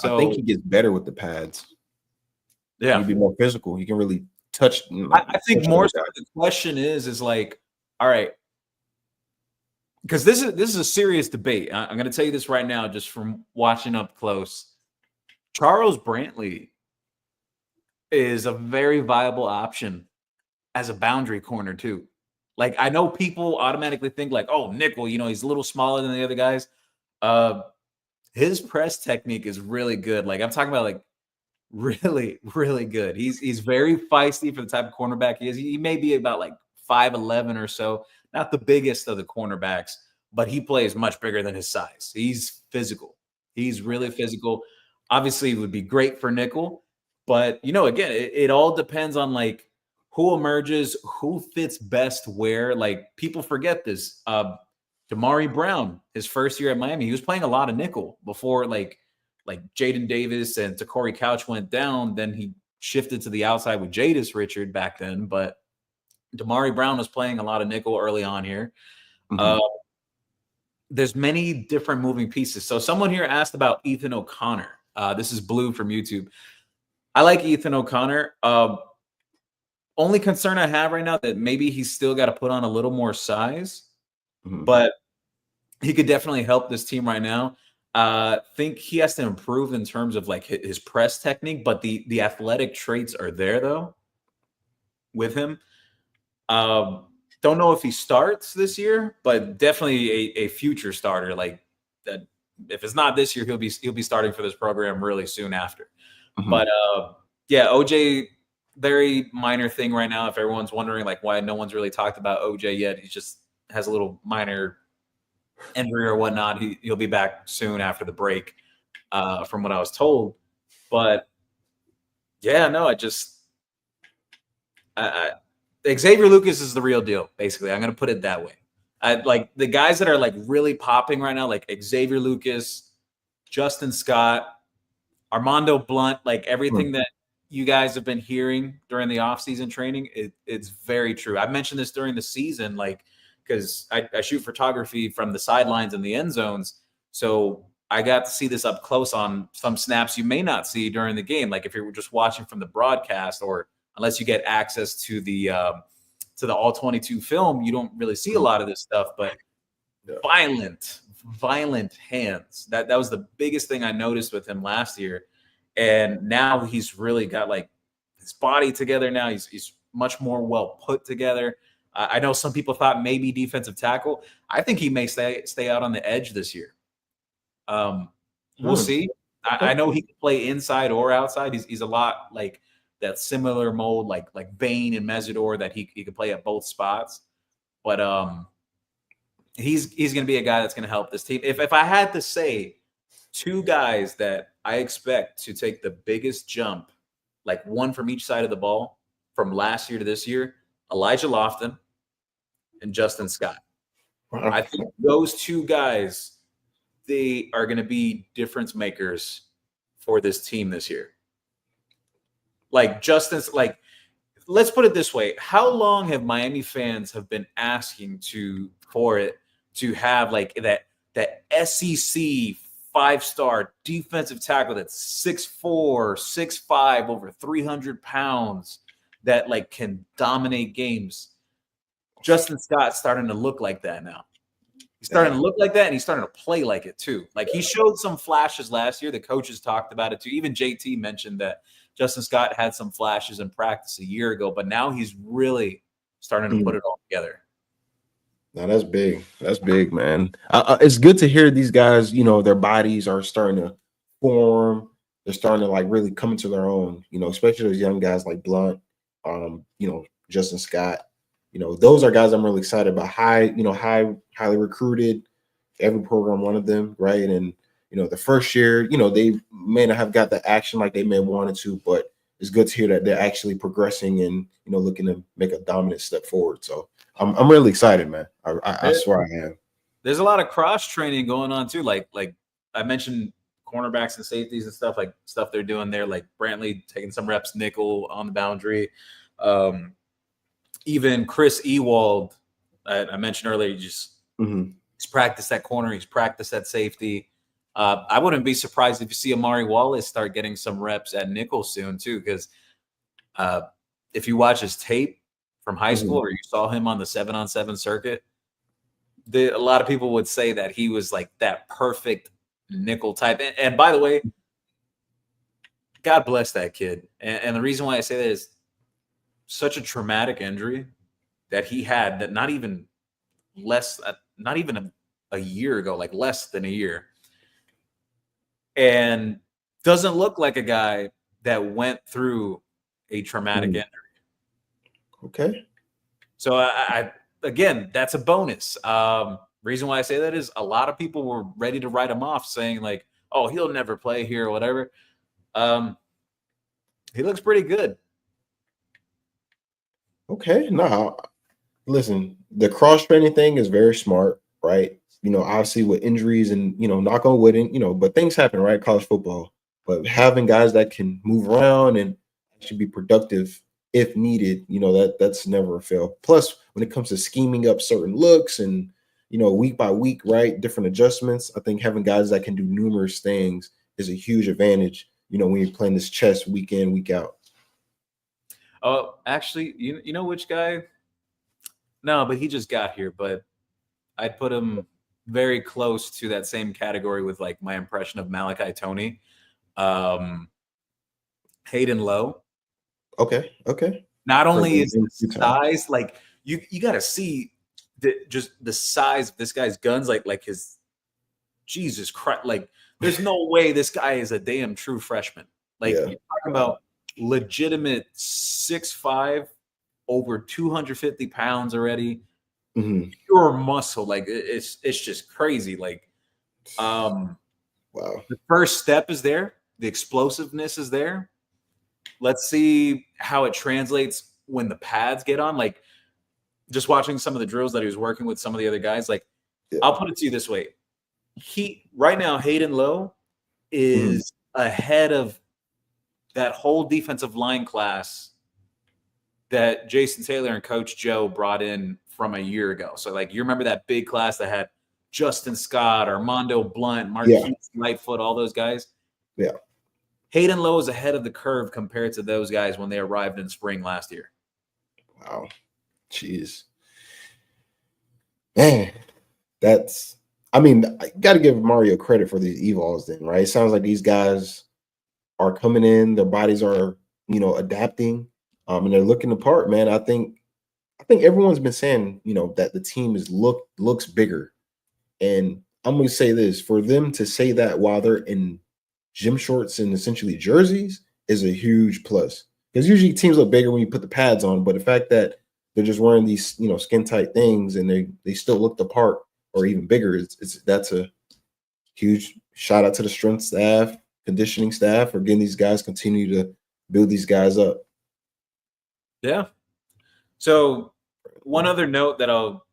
I think So he gets better with the pads. yeah, He'd be more physical. He can really touch, I think touch more other so guys. the question is like, all right, because this is a serious debate. I'm going to tell you this right now, just from watching up close. Charles Brantley is a very viable option as a boundary corner too. Like, I know people automatically think like, oh, nickel, he's a little smaller than the other guys. Uh, his press technique is really good. Like, I'm talking about like really, really good. He's very feisty for the type of cornerback he is. He may be about like 5'11" or so, not the biggest of the cornerbacks, but he plays much bigger than his size. He's physical. He's really physical. Obviously, it would be great for nickel, but again, it all depends on like who emerges, who fits best where. Like, people forget this. Damari Brown, his first year at Miami, he was playing a lot of nickel before like Jaden Davis and Takori Couch went down. Then he shifted to the outside with Jadis Richard back then. But Damari Brown was playing a lot of nickel early on here. Mhm. There's many different moving pieces. So someone here asked about Ethan O'Connor. This is Blue from YouTube. I like Ethan O'Connor. Only concern I have right now that maybe he's still got to put on a little more size, Mhm. but he could definitely help this team right now. Think he has to improve in terms of like his press technique, but the athletic traits are there though with him. Don't know if he starts this year, but definitely a future starter. Like that, if it's not this year, he'll be starting for this program really soon after. Mhm. But yeah, OJ, very minor thing right now. If everyone's wondering like why no one's really talked about OJ yet, he just has a little minor injury or whatnot. He'll be back soon after the break, from what I was told. But yeah, no, Xavier Lucas is the real deal. Basically, I'm gonna put it that way. I like the guys that are like really popping right now, like Xavier Lucas, Justin Scott, Armando Blunt, like Mhm. everything that you guys have been hearing during the offseason training, it's very true. I mentioned this during the season, like because I shoot photography from the sidelines and the end zones. So I got to see this up close on some snaps you may not see during the game. Like if you were just watching from the broadcast, or unless you get access to the all 22 film, you don't really see a Mhm. lot of this stuff. But Yeah. violent hands. That was the biggest thing I noticed with him last year. And now he's really got like his body together now. He's much more well put together. I know some people thought maybe defensive tackle. I think he may stay out on the edge this year. We'll Hmm. see. I Okay. know he can play inside or outside. He's a lot like that similar mold, like Bain and Mesidor, that he could play at both spots. But he's going to be a guy that's going to help this team. If I had to say two guys that I expect to take the biggest jump, like one from each side of the ball from last year to this year, Elijah Lofton and Justin Scott. Wow. I think those two guys, they are going to be difference makers for this team this year. Like Justin's like, let's put it this way: how long have Miami fans have been asking for it to have like that SEC 5-star defensive tackle that's 6'4", 6'5", over 300 pounds, that like can dominate games? Justin Scott's starting to look like that now. He's starting Yeah. to look like that, and he's starting to play like it too. Like he showed some flashes last year. The coaches talked about it too. Even JT mentioned that Justin Scott had some flashes in practice a year ago, but now he's really starting to put Mhm. it all together. Now that's big. That's big, man. It's good to hear these guys. Their bodies are starting to form. They're starting to like really come into their own. Especially those young guys like Blunt, Justin Scott. Those are guys I'm really excited about. Highly recruited. Every program wanted them, right? And the first year, they may not have got the action like they may have wanted to, but it's good to hear that they're actually progressing and looking to make a dominant step forward. So I'm really excited, man. I swear I am. There's a lot of cross training going on too. Like I mentioned, cornerbacks and safeties and stuff, like stuff they're doing there. Like Brantley taking some reps nickel on the boundary. Um, Even Chris Ewald, I mentioned earlier, Mhm. he's practiced at corner, he's practiced at safety. I wouldn't be surprised if you see Amari Wallace start getting some reps at nickel soon too, because uh, if you watch his tape from high school, Mhm. or you saw him on the 7-on-7 circuit, a lot of people would say that he was like that perfect nickel type. And by the way, God bless that kid. And the reason why I say that is such a traumatic injury that he had, that not even a year ago, like less than a year, and doesn't look like a guy that went through a traumatic Mhm. injury. Okay. So again, that's a bonus. Reason why I say that is a lot of people were ready to write him off, saying like, "Oh, he'll never play here" or whatever. Um, he looks pretty good. Okay. No, listen, the cross training thing is very smart, right? Obviously with injuries and knock on wood, and but things happen, right? College football, but having guys that can move around and actually be productive, if needed, that's never a fail. Plus, when it comes to scheming up certain looks and week by week, right, different adjustments, I think having guys that can do numerous things is a huge advantage. When you're playing this chess week in, week out. Oh, actually, you know which guy? No, but he just got here. But I'd put him very close to that same category with like my impression of Malachi Toney. Um, Hayden Lowe. Okay. Not Heard only the is name the a few times. size like you got to see just the size of this guy's guns, like his Jesus Christ, like there's no way this guy is a damn true freshman. Like Yeah. you're talking about legitimate 6'5", over 250 pounds already, Mhm. pure muscle. Like it's just crazy. Like Wow. the first step is there, the explosiveness is there. Let's see how it translates when the pads get on. Like just watching some of the drills that he was working with some of the other guys. Like Yeah. I'll put it to you this way: right now, Hayden Lowe is ahead of that whole defensive line class that Jason Taylor and Coach Joe brought in from a year ago. So, like, you remember that big class that had Justin Scott, Armando Blunt, Marquise Lightfoot, all those guys? Yeah. Hayden Lowe is ahead of the curve compared to those guys when they arrived in spring last year. Wow. Jeez. Man, I got to give Mario credit for these evals then, right? It sounds like these guys are coming in, their bodies are, adapting, and they're looking apart, man. I think everyone's been saying, that the team looks bigger. And I'm going to say this, for them to say that while they're in gym shorts and essentially jerseys is a huge plus. Because usually teams look bigger when you put the pads on, but the fact that they're just wearing these, skin tight things and they still look the part or even bigger, that's a huge shout out to the strength staff, conditioning staff, for getting these guys, continue to build these guys up. Yeah. So one other note that I'll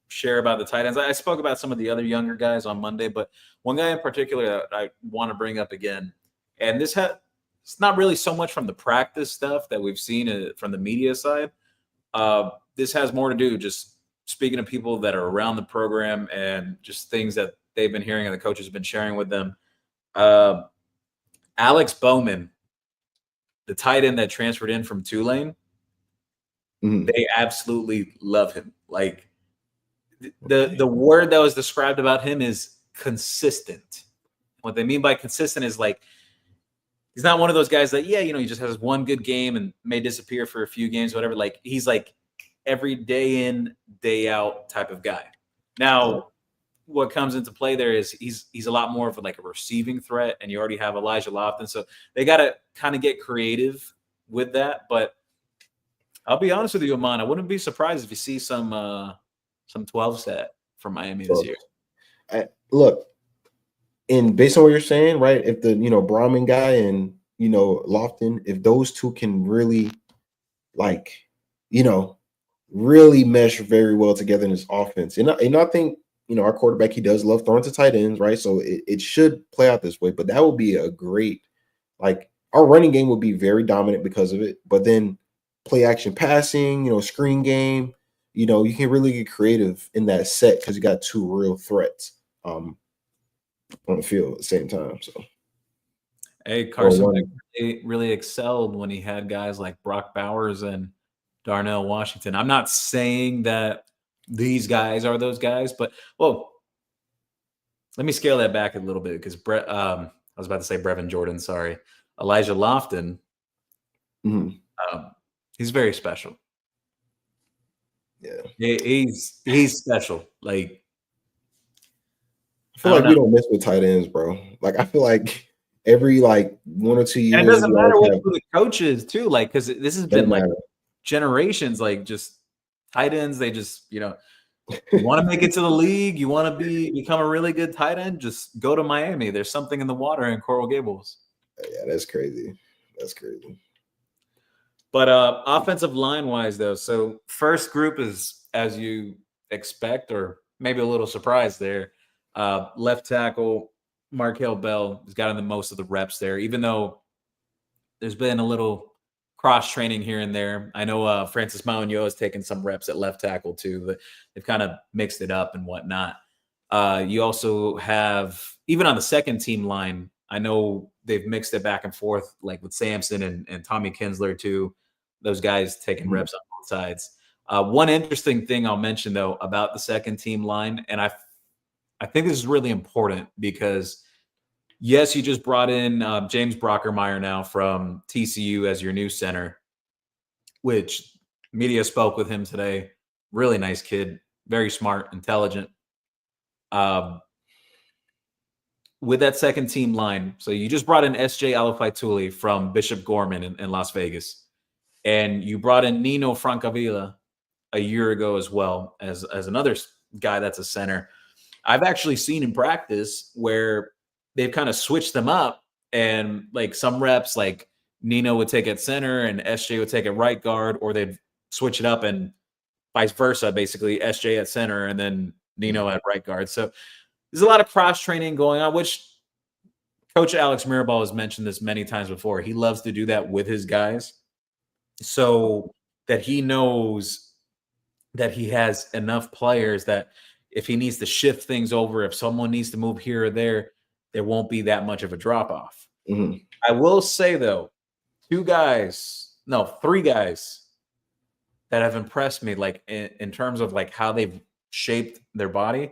share about the tight ends. I spoke about some of the other younger guys on Monday, but one guy in particular that I want to bring up again, and it's not really so much from the practice stuff that we've seen from the media side. This has more to do just speaking to people that are around the program and just things that they've been hearing and the coaches have been sharing with them. Alex Bowman, the tight end that transferred in from Tulane, they absolutely love him. Like the word that was described about him is consistent. What they mean by consistent is like he's not one of those guys that, he just has one good game and may disappear for a few games, whatever. Like he's like every day in, day out type of guy. Now, what comes into play there is he's a lot more of like a receiving threat, and you already have Elijah Lofton, so they got to kind of get creative with that. But I'll be honest with you, Amon, I wouldn't be surprised if you see some 12 set from Miami this year. Look, and based on what you're saying, right? If the Brahman guy and Lofton, if those two can really really mesh very well together in this offense, and I think our quarterback, he does love throwing to tight ends, right? So it should play out this way. But that would be a great, our running game would be very dominant because of it. But then play action passing, screen game, you can really get creative in that set because you got two real threats on the field at the same time. So, hey, Carson really excelled when he had guys like Brock Bowers and Darnell Washington. I'm not saying that these guys are those guys, but let me scale that back a little bit because I was about to say Brevin Jordan. Sorry, Elijah Lofton. He's very special. Yeah, he's special. Like I feel like we don't mess with tight ends, bro. Like I feel like every 1 or 2 years, and it doesn't matter who the coach is too. Like because this has been like generations. Like just tight ends, they just you want to make it to the league, you want to become a really good tight end, just go to Miami. There's something in the water in Coral Gables. Yeah, that's crazy. That's crazy. But offensive line wise, though, so first group is as you expect, or maybe a little surprised there. Left tackle Markel Bell has gotten the most of the reps there, even though there's been a little cross training here and there. I know Francis Maunyo has taken some reps at left tackle too. But they've kind of mixed it up and whatnot. You also have, even on the second team line, I know they've mixed it back and forth, like with Samson and Tommy Kinsler too. Those guys taking reps on both sides. One interesting thing I'll mention though about the second team line, and I think this is really important because yes, you just brought in James Brockermeyer now from TCU as your new center, which media spoke with him today. Really nice kid, very smart, intelligent. With that second team line, so you just brought in S.J. Alafai-Tuli from Bishop Gorman in Las Vegas, and you brought in Nino Francavilla a year ago as well as another guy that's a center. I've actually seen in practice where they've kind of switched them up, and like some reps, like Nino would take at center and SJ would take at right guard, or they'd switch it up and vice versa, basically SJ at center and then Nino at right guard. So there's a lot of cross training going on, which Coach Alex Mirabal has mentioned this many times before. He loves to do that with his guys so that he knows that he has enough players that if he needs to shift things over, if someone needs to move here or there won't be that much of a drop off. I will say though, three guys that have impressed me, like in terms of like how they've shaped their body.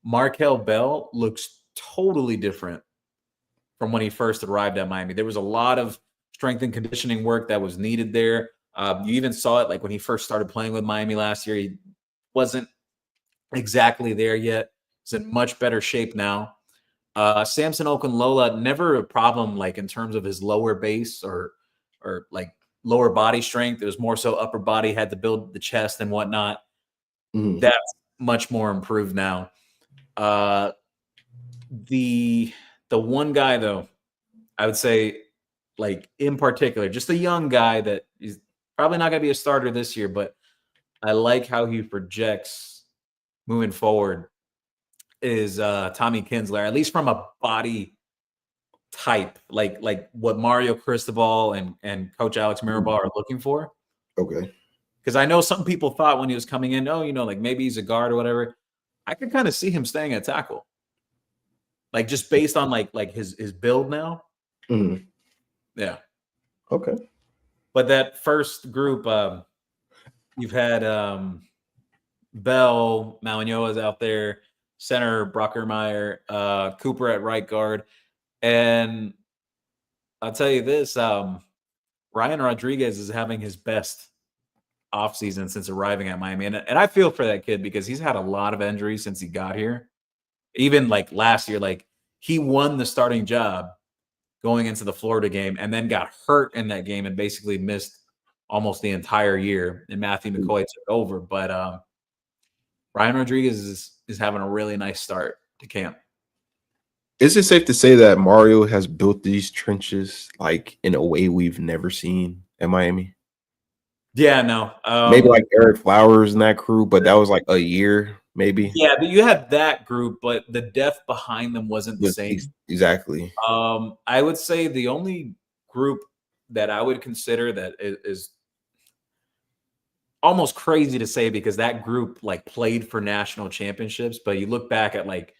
Markel Bell looks totally different from when he first arrived at Miami. There was a lot of strength and conditioning work that was needed there. You even saw it like when he first started playing with Miami last year. He wasn't exactly there yet. He's in much better shape now. Samson Okunlola, never a problem like in terms of his lower base or like lower body strength. It was more so upper body, had to build the chest and whatnot. That's much more improved now. The one guy though, I would say, like in particular, just a young guy that is probably not going to be a starter this year, but I like how he projects moving forward, is Tommy Kinsler, at least from a body type, like what Mario Cristobal and Coach Alex Mirabal are looking for. Okay. Because I know some people thought when he was coming in, like maybe he's a guard or whatever. I could kind of see him staying at tackle, like just based on like his build now. Yeah. Okay. But that first group, you've had Bell, Malinois out there, center Brockermeyer, Cooper at right guard, and I'll tell you this: Ryan Rodriguez is having his best offseason since arriving at Miami, and I feel for that kid because he's had a lot of injuries since he got here. Even like last year, like he won the starting job going into the Florida game, and then got hurt in that game and basically missed almost the entire year. And Matthew McCoy took over, but Ryan Rodriguez is having a really nice start to camp. Is it safe to say that Mario has built these trenches like in a way we've never seen at Miami? Yeah, no. Maybe like Eric Flowers and that crew, but that was like a year, maybe. Yeah, but you had that group, but the depth behind them wasn't the same. Exactly. I would say the only group that I would consider that is almost crazy to say because that group like played for national championships, but you look back at like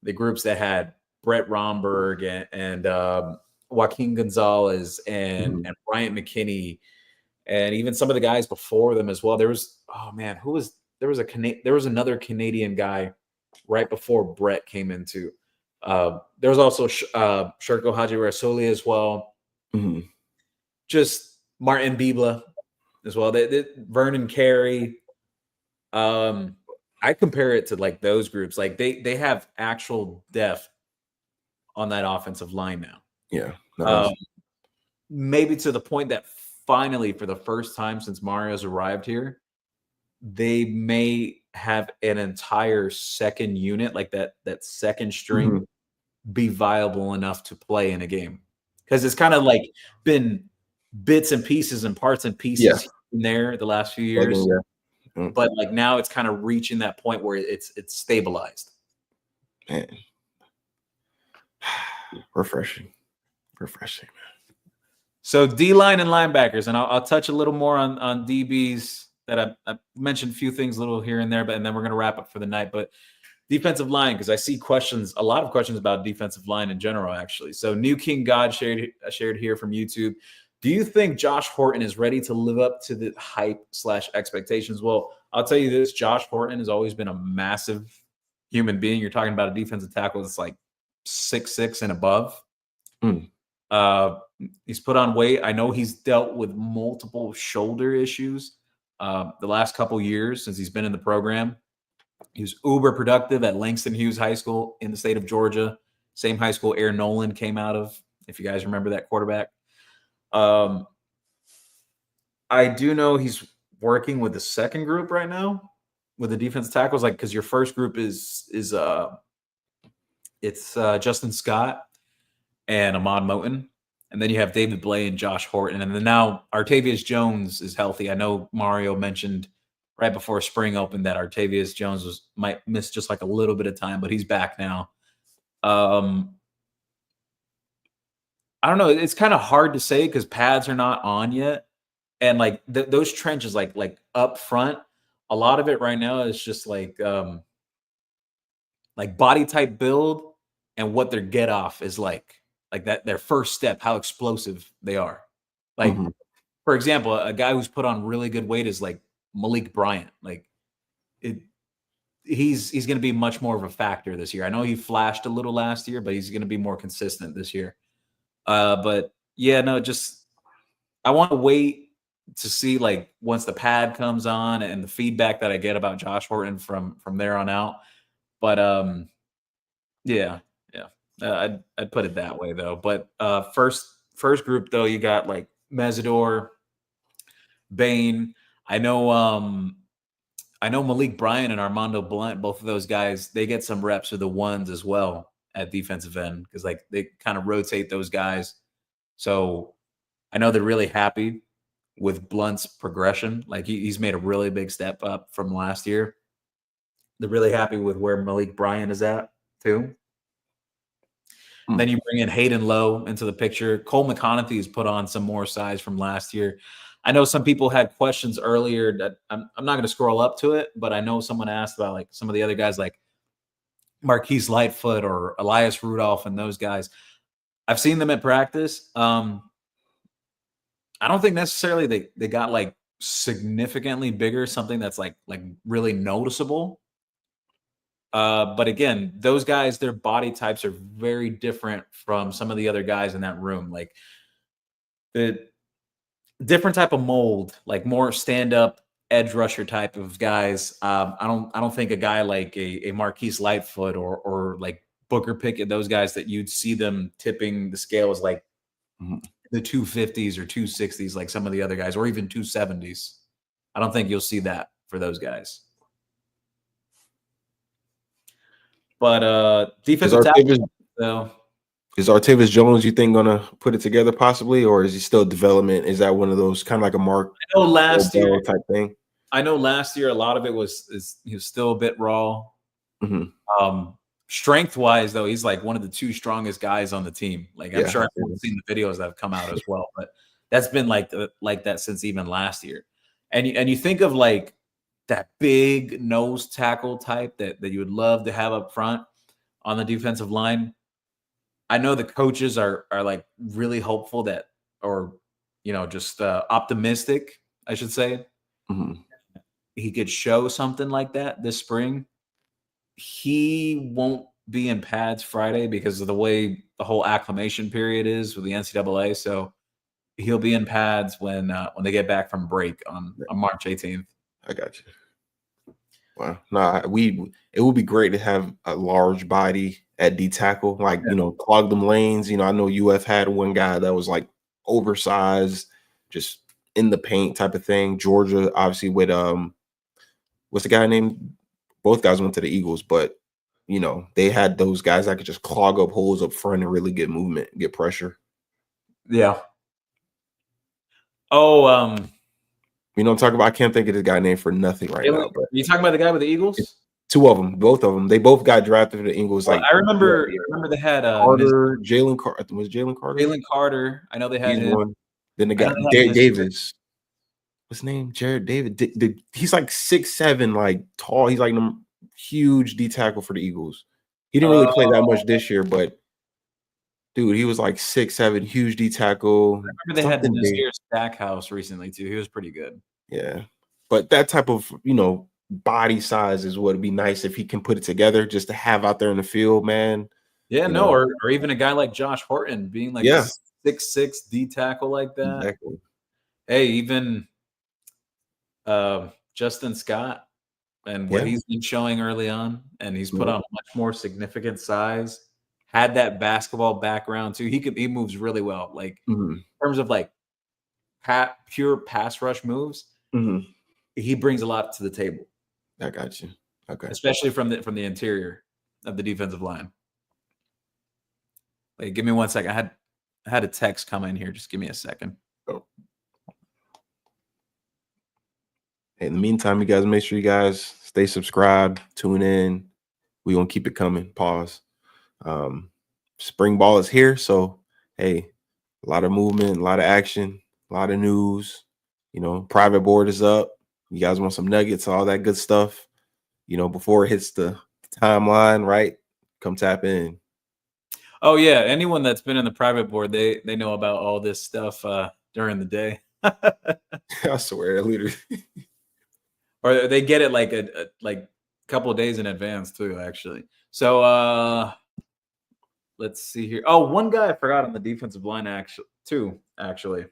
the groups that had Brett Romberg and Joaquin Gonzalez and Bryant McKinney, and even some of the guys before them as well. There was there was another Canadian guy right before Brett came into. There was also Sherko Haji Rasoli as well. Just Martin Bibla as well. Vernon Carey. I compare it to like those groups. Like they have actual depth on that offensive line now. Yeah. Maybe to the point that finally, for the first time since Mario's arrived here, they may have an entire second unit, like that second string, be viable enough to play in a game. Because it's kind of like been bits and pieces and parts and pieces in there the last few years. But like now it's kind of reaching that point where it's stabilized. Man. Refreshing, man. So D-line and linebackers, and I'll touch a little more on DBs that I mentioned a few things a little here and there, and then we're going to wrap up for the night. But defensive line, because I see a lot of questions about defensive line in general, actually. So New King God shared here from YouTube. Do you think Josh Horton is ready to live up to the hype / expectations? Well, I'll tell you this. Josh Horton has always been a massive human being. You're talking about a defensive tackle that's like 6'6" and above. He's put on weight. I know he's dealt with multiple shoulder issues the last couple years since he's been in the program. He was uber productive at Langston Hughes High School in the state of Georgia. Same high school Aaron Nolan came out of, if you guys remember that quarterback. I do know he's working with the second group right now with the defensive tackles, like because your first group is Justin Scott and Ahmad Moten. And then you have David Blay and Josh Horton. And then now Artavius Jones is healthy. I know Mario mentioned right before spring opened that Artavius Jones might miss just like a little bit of time, but he's back now. I don't know. It's kind of hard to say because pads are not on yet. And like those trenches, like up front, a lot of it right now is just like body type build and what their get off is like that, their first step, how explosive they are. Like, for example, a guy who's put on really good weight is like Malik Bryant. Like he's going to be much more of a factor this year. I know he flashed a little last year, but he's going to be more consistent this year. But yeah, no, just I want to wait to see like once the pad comes on and the feedback that I get about Josh Horton from there on out. But yeah. I'd put it that way though. But first group though, you got like Mesidor, Bain. I know Malik Bryant and Armando Blunt, both of those guys, they get some reps with the ones as well at defensive end because like they kind of rotate those guys. So I know they're really happy with Blunt's progression. Like he's made a really big step up from last year. They're really happy with where Malik Bryant is at too. Then you bring in Hayden Lowe into the picture. Cole McConaughey has put on some more size from last year. I know some people had questions earlier that I'm not going to scroll up to it, but I know someone asked about like some of the other guys like Marquise Lightfoot or Elias Rudolph and those guys. I've seen them at practice. I don't think necessarily they got like significantly bigger, something that's like really noticeable. But again, those guys, their body types are very different from some of the other guys in that room. Like the different type of mold, like more stand-up edge rusher type of guys. I don't think a guy like a Marquise Lightfoot or like Booker Pickett, those guys that you'd see them tipping the scales like the 250s or 260s, like some of the other guys, or even 270s. I don't think you'll see that for those guys. But defensive tackle, though. Is Artavius Jones, you think, gonna put it together possibly, or is he still development? Is that one of those kind of like a Mark? I know last year type thing. I know last year a lot of it he was still a bit raw. Strength wise, though, he's like one of the two strongest guys on the team. Like I'm sure everyone's seen the videos that have come out as well, but that's been like that since even last year. And you think of like that big nose tackle type that you would love to have up front on the defensive line. I know the coaches are like really hopeful that, or just optimistic, I should say. He could show something like that this spring. He won't be in pads Friday because of the way the whole acclimation period is with the NCAA. So he'll be in pads when they get back from break on March 18th. I got you. Wow. It would be great to have a large body at D tackle, like, clog them lanes. I know UF had one guy that was like oversized, just in the paint type of thing. Georgia, obviously, with what's the guy named? Both guys went to the Eagles, but they had those guys that could just clog up holes up front and really get movement, get pressure. Yeah. Oh, I'm talking about? I can't think of the guy name for nothing right now. But you talking about the guy with the Eagles? Two of them, both of them. They both got drafted for the Eagles. Well, I remember they had Carter, Jalen Carter. Was Jalen Carter? Jalen Carter. I know they had him. One. Then the I guy don't have this. Davis. What's his name? Jared David. He's like 6'7", like tall. He's like a huge D tackle for the Eagles. He didn't really play that much this year, but dude, he was like 6'7", huge D tackle. I remember they had Something big. Nasir Stackhouse recently too. He was pretty good. Yeah. But that type of, body size is what would be nice if he can put it together just to have out there in the field, man. Yeah, You no, know. or even a guy like Josh Horton being like a Yeah, 6'6" D tackle like that. exactly. Hey, even Justin Scott and what Yeah. he's been showing early on, and he's put Yeah. on much more significant size. Had that basketball background too. He moves really well. Like Mhm. in terms of like pure pass rush moves, Mhm. he brings a lot to the table, I got you. Okay. especially from the interior of the defensive line. Wait, give me 1 second. I had a text come in here. Just give me a second. Oh. Hey, in the meantime, you guys make sure you guys stay subscribed, tune in. We're gonna keep it coming. Pause. Spring ball is here, so hey, a lot of movement, a lot of action, a lot of news. Private board is up. You guys want some nuggets, all that good stuff. Before it hits the timeline, right? Come tap in. Oh yeah, anyone that's been in the private board, they know about all this stuff during the day. I swear, literally. Or they get it like a couple of days in advance too, actually. So let's see here. Oh, one guy I forgot on the defensive line actually.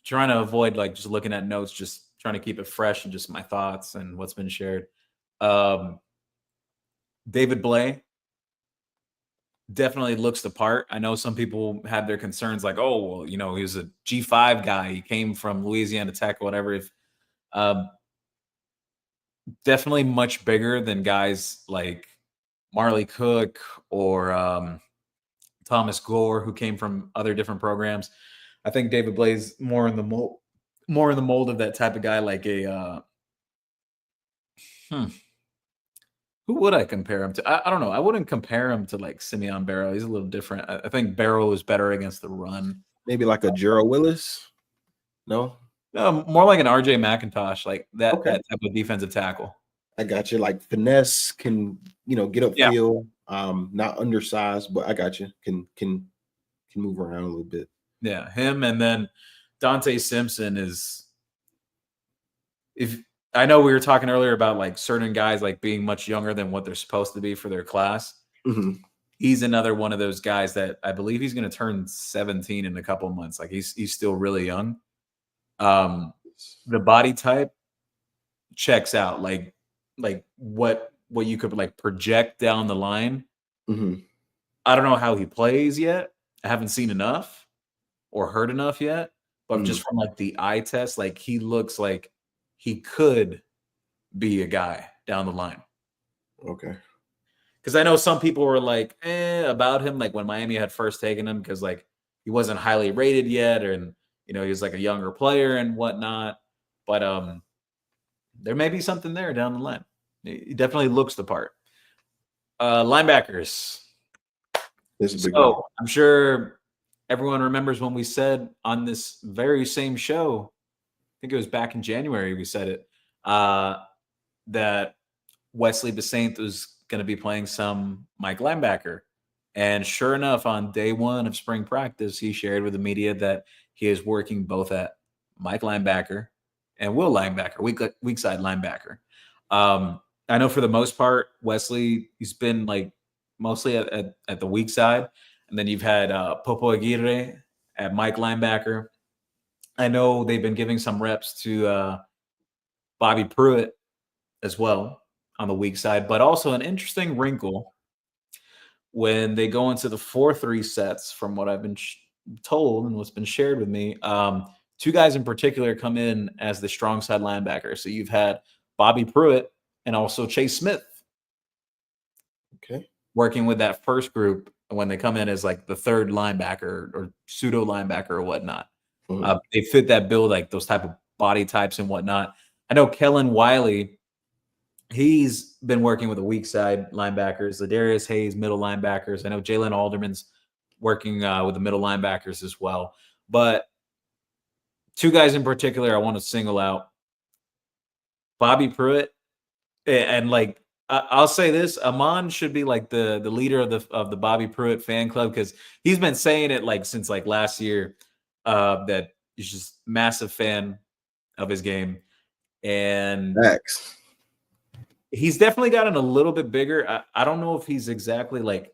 Trying to avoid like just looking at notes, just trying to keep it fresh and just my thoughts and what's been shared. David Blay definitely looks the part. I know some people had their concerns like, oh, well, he was a G5 guy. He came from Louisiana Tech or whatever. If definitely much bigger than guys like Marley Cook or Thomas Gore, who came from other different programs. I think David Blay's more in the mold of that type of guy, like a who would I compare him to? I don't know. I wouldn't compare him to like Simeon Barrow. He's a little different. I think Barrow is better against the run. Maybe like a Gerald Willis. No, More like an RJ McIntosh, like that okay. that type of defensive tackle. I got you. Like finesse can, get Yeah. upfield. Not undersized, but I got you. Can move around a little bit. Yeah, him, and then Dante Simpson is. If I know we were talking earlier about like certain guys like being much younger than what they're supposed to be for their class. Mhm. He's another one of those guys that I believe he's going to turn 17 in a couple of months. Like he's still really young. The body type checks out, like what you could like project down the line. Mhm. I don't know how he plays yet. I haven't seen enough or heard enough yet, but Mhm. just from like the eye test, like he looks like he could be a guy down the line. Okay. Because I know some people were like, about him, like when Miami had first taken him, because like he wasn't highly rated yet, and he was like a younger player and whatnot. But there may be something there down the line. He definitely looks the part. Linebackers. This is a big one. So I'm sure everyone remembers when we said on this very same show, I think it was back in January, we said it, that Wesley Besaint was going to be playing some Mike linebacker. And sure enough, on day one of spring practice, he shared with the media that he is working both at Mike linebacker and Will linebacker, weak side linebacker. I know for the most part, Wesley, he's been like mostly at the weak side. And then you've had Popo Aguirre at Mike linebacker. I know they've been giving some reps to Bobby Pruitt as well on the weak side, but also an interesting wrinkle when they go into the 4-3 sets, from what I've been told and what's been shared with me. Two guys in particular come in as the strong side linebacker. So you've had Bobby Pruitt and also Chase Smith. Okay. Working with that first group when they come in as like the third linebacker or pseudo linebacker or whatnot. Mhm. They fit that bill, like those type of body types and whatnot. I know Kellen Wiley, he's been working with the weak side linebackers, the Darius Hayes middle linebackers. I know Jalen Alderman's working with the middle linebackers as well. But two guys in particular I want to single out: Bobby Pruitt, and like I'll say this, Amon should be like the leader of the Bobby Pruitt fan club, because he's been saying it like since like last year, that he's just massive fan of his game, and Facts. he's definitely gotten a little bit bigger. I don't know if he's exactly like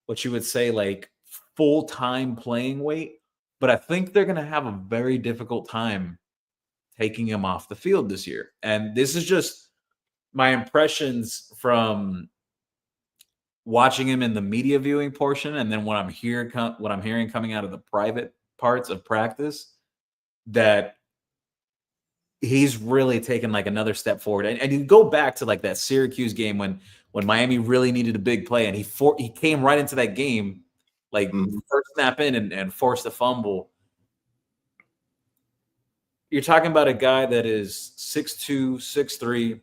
what you would say like full-time playing weight, but I think they're going to have a very difficult time taking him off the field this year. And this is just my impressions from watching him in the media viewing portion, and then what I'm hearing coming out of the private parts of practice, that he's really taken like another step forward. And you go back to like that Syracuse game when Miami really needed a big play, and he came right into that game, like first snap in and forced a fumble. You're talking about a guy that is 6'2", 6'3".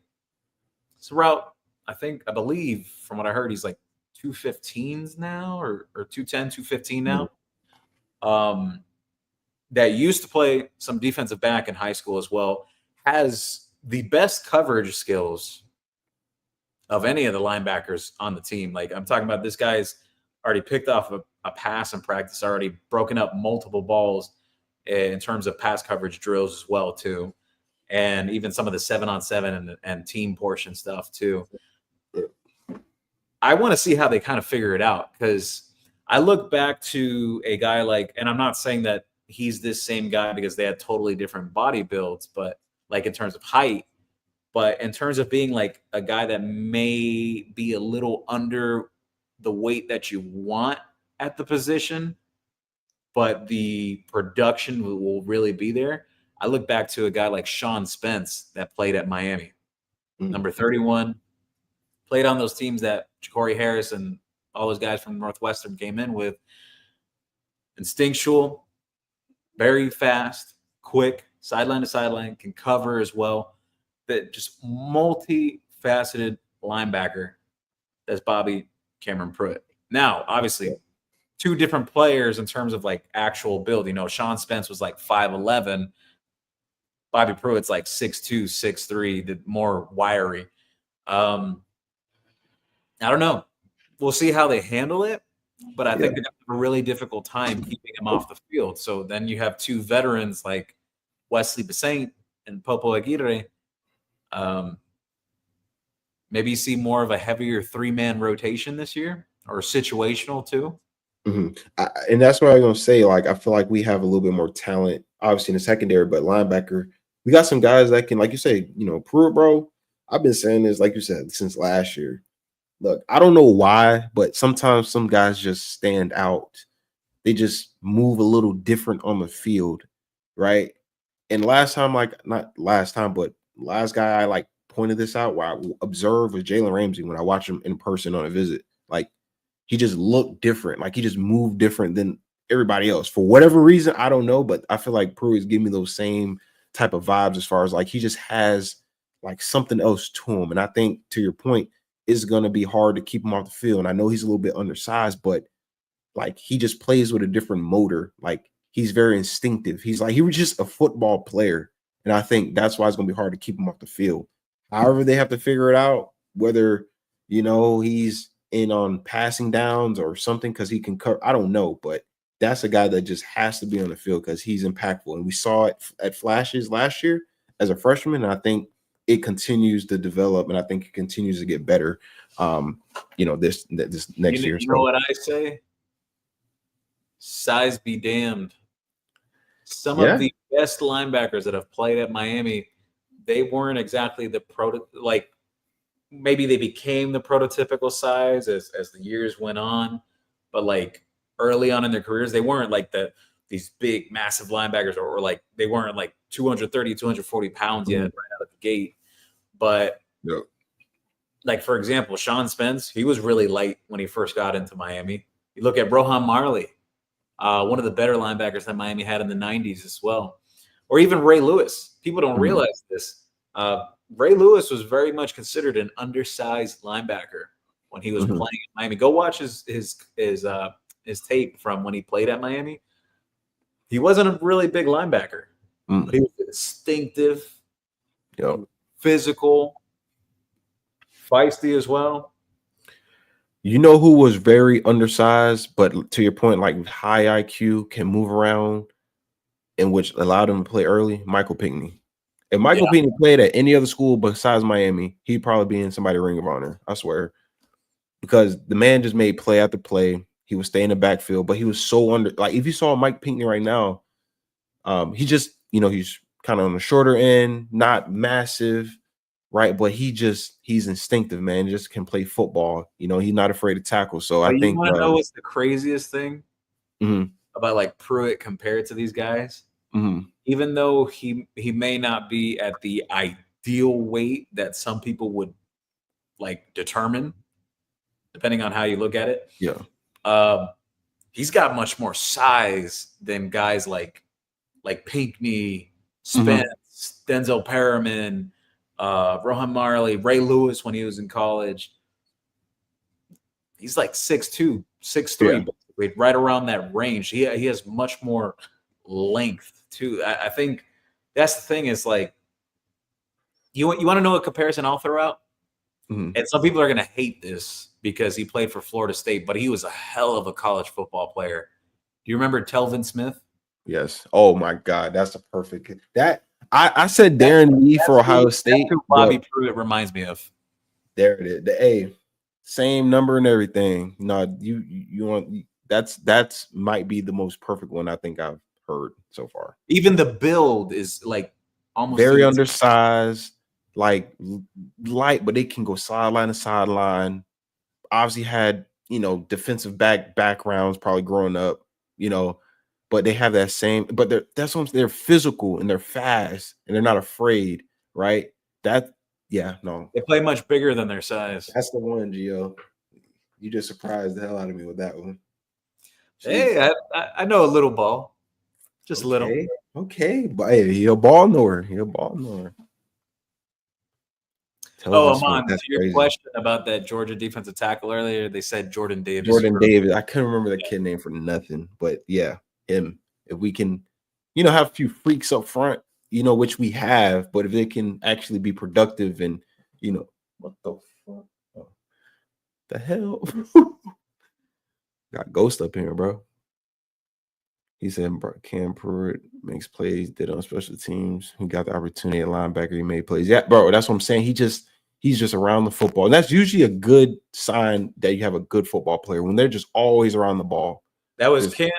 It's around, I believe from what I heard, he's like 215s now, or 210, 215 now. That used to play some defensive back in high school as well, has the best coverage skills of any of the linebackers on the team. Like, I'm talking about, this guy's already picked off a pass in practice, already broken up multiple balls in terms of pass coverage drills as well too, and even some of the 7-on-7 and team portion stuff too. I want to see how they kind of figure it out, because I look back to a guy like, and I'm not saying that he's this same guy because they had totally different body builds, but like in terms of height, but in terms of being like a guy that may be a little under the weight that you want at the position, but the production will really be there. I look back to a guy like Sean Spence that played at Miami, number 31, played on those teams that Ja'Cory Harris and all those guys from Northwestern came in with. Instinctual, very fast, quick, sideline to sideline, can cover as well. That just multifaceted linebacker. That's Bobby Cameron Pruitt. Now, obviously, two different players in terms of like actual build. You know, Sean Spence was like 5'11". Bobby Pruitt's like 6'2", 6'3", the more wiry. I don't know. We'll see how they handle it, but I think they're going to have a really difficult time keeping him off the field. So then you have two veterans like Wesley Bissaint and Popo Aguirre. Maybe you see more of a heavier three-man rotation this year, or situational too. And that's what I was going to say. Like, I feel like we have a little bit more talent, obviously in the secondary, but linebacker, we got some guys that can, like you say, you know, Pruitt, bro. I've been saying this, like you said, since last year. Look, I don't know why, but sometimes some guys just stand out. They just move a little different on the field, right? And last time, like, not last time, but last guy I like pointed this out where I observed was Jalen Ramsey when I watched him in person on a visit. Like, he just looked different. Like, he just moved different than everybody else. For whatever reason, I don't know, but I feel like Pruitt's giving me those same type of vibes as far as like he just has like something else to him. And I think, to your point, it's going to be hard to keep him off the field. And I know he's a little bit undersized, but like he just plays with a different motor. Like, he's very instinctive. He was just a football player. And I think that's why it's going to be hard to keep him off the field. However, they have to figure it out, whether, you know, he's in on passing downs or something because he can cover. I don't know, but that's a guy that just has to be on the field because he's impactful. And we saw it at flashes last year as a freshman. And I think it continues to develop, and I think it continues to get better. You know, this next year. You know what I say? Size be damned. Some of the best linebackers that have played at Miami, they weren't exactly the like maybe they became the prototypical size as the years went on, but like early on in their careers, they weren't like these big, massive linebackers, or like they weren't like 230, 240 pounds yet right out of the gate. But like, for example, Sean Spence, he was really light when he first got into Miami. You look at Rohan Marley, one of the better linebackers that Miami had in the 90s as well. Or even Ray Lewis. People don't realize this. Ray Lewis was very much considered an undersized linebacker when he was playing in Miami. Go watch his tape from when he played at Miami. He wasn't a really big linebacker, but he was instinctive, Yep. physical, feisty as well. You know who was very undersized, but to your point, like high IQ, can move around, and which allowed him to play early? Michael Pinkney. If Michael Pinkney played at any other school besides Miami, he'd probably be in somebody's Ring of Honor. I swear. Because the man just made play after play. He would stay in the backfield, but he was so under. Like if you saw Mike Pinkney right now, he just, he's kind of on the shorter end, not massive, right? But he's instinctive, man. He just can play football. He's not afraid to tackle. So But I you think want to know what's the craziest thing mhm, about like Pruitt compared to these guys? mhm. Even though he may not be at the ideal weight that some people would like determine, depending on how you look at it. Yeah. He's got much more size than guys like Pinkney, Spence, Denzel Perriman, Rohan Marley, Ray Lewis when he was in college. He's like 6'2", 6'3", right around that range. He has much more length too. I think that's the thing is like you want to know a comparison I'll throw out? And some people are going to hate this because he played for Florida State, but he was a hell of a college football player. Do you remember Telvin Smith? Yes. Oh my God, that's a perfect that. I said Darren Lee for Ohio State. That's who Bobby Pruitt reminds me of. There it is. The A, same number and everything. No, you want that's might be the most perfect one I think I've heard so far. Even the build is like almost very undersized, like light, but they can go sideline to sideline. Obviously had defensive backgrounds probably growing up, but they have that same. But they're physical and they're fast and they're not afraid, right? No, they play much bigger than their size. That's the one, Gio. You just surprised the hell out of me with that one. Jeez. Hey, I know a little ball, just a little. Okay, but hey, he'll ball knower. Amon, to your question about that Georgia defensive tackle earlier, they said Jordan Davis. I couldn't remember the kid name for nothing, but yeah, him. If we can, have a few freaks up front, which we have, but if they can actually be productive and, what the fuck? Oh, the hell? Got Ghost up here, bro. He said Cam Pruitt makes plays, did on special teams. He got the opportunity at linebacker. He made plays. Yeah, bro, that's what I'm saying. He's just around the football. And that's usually a good sign that you have a good football player when they're just always around the ball. That was Cam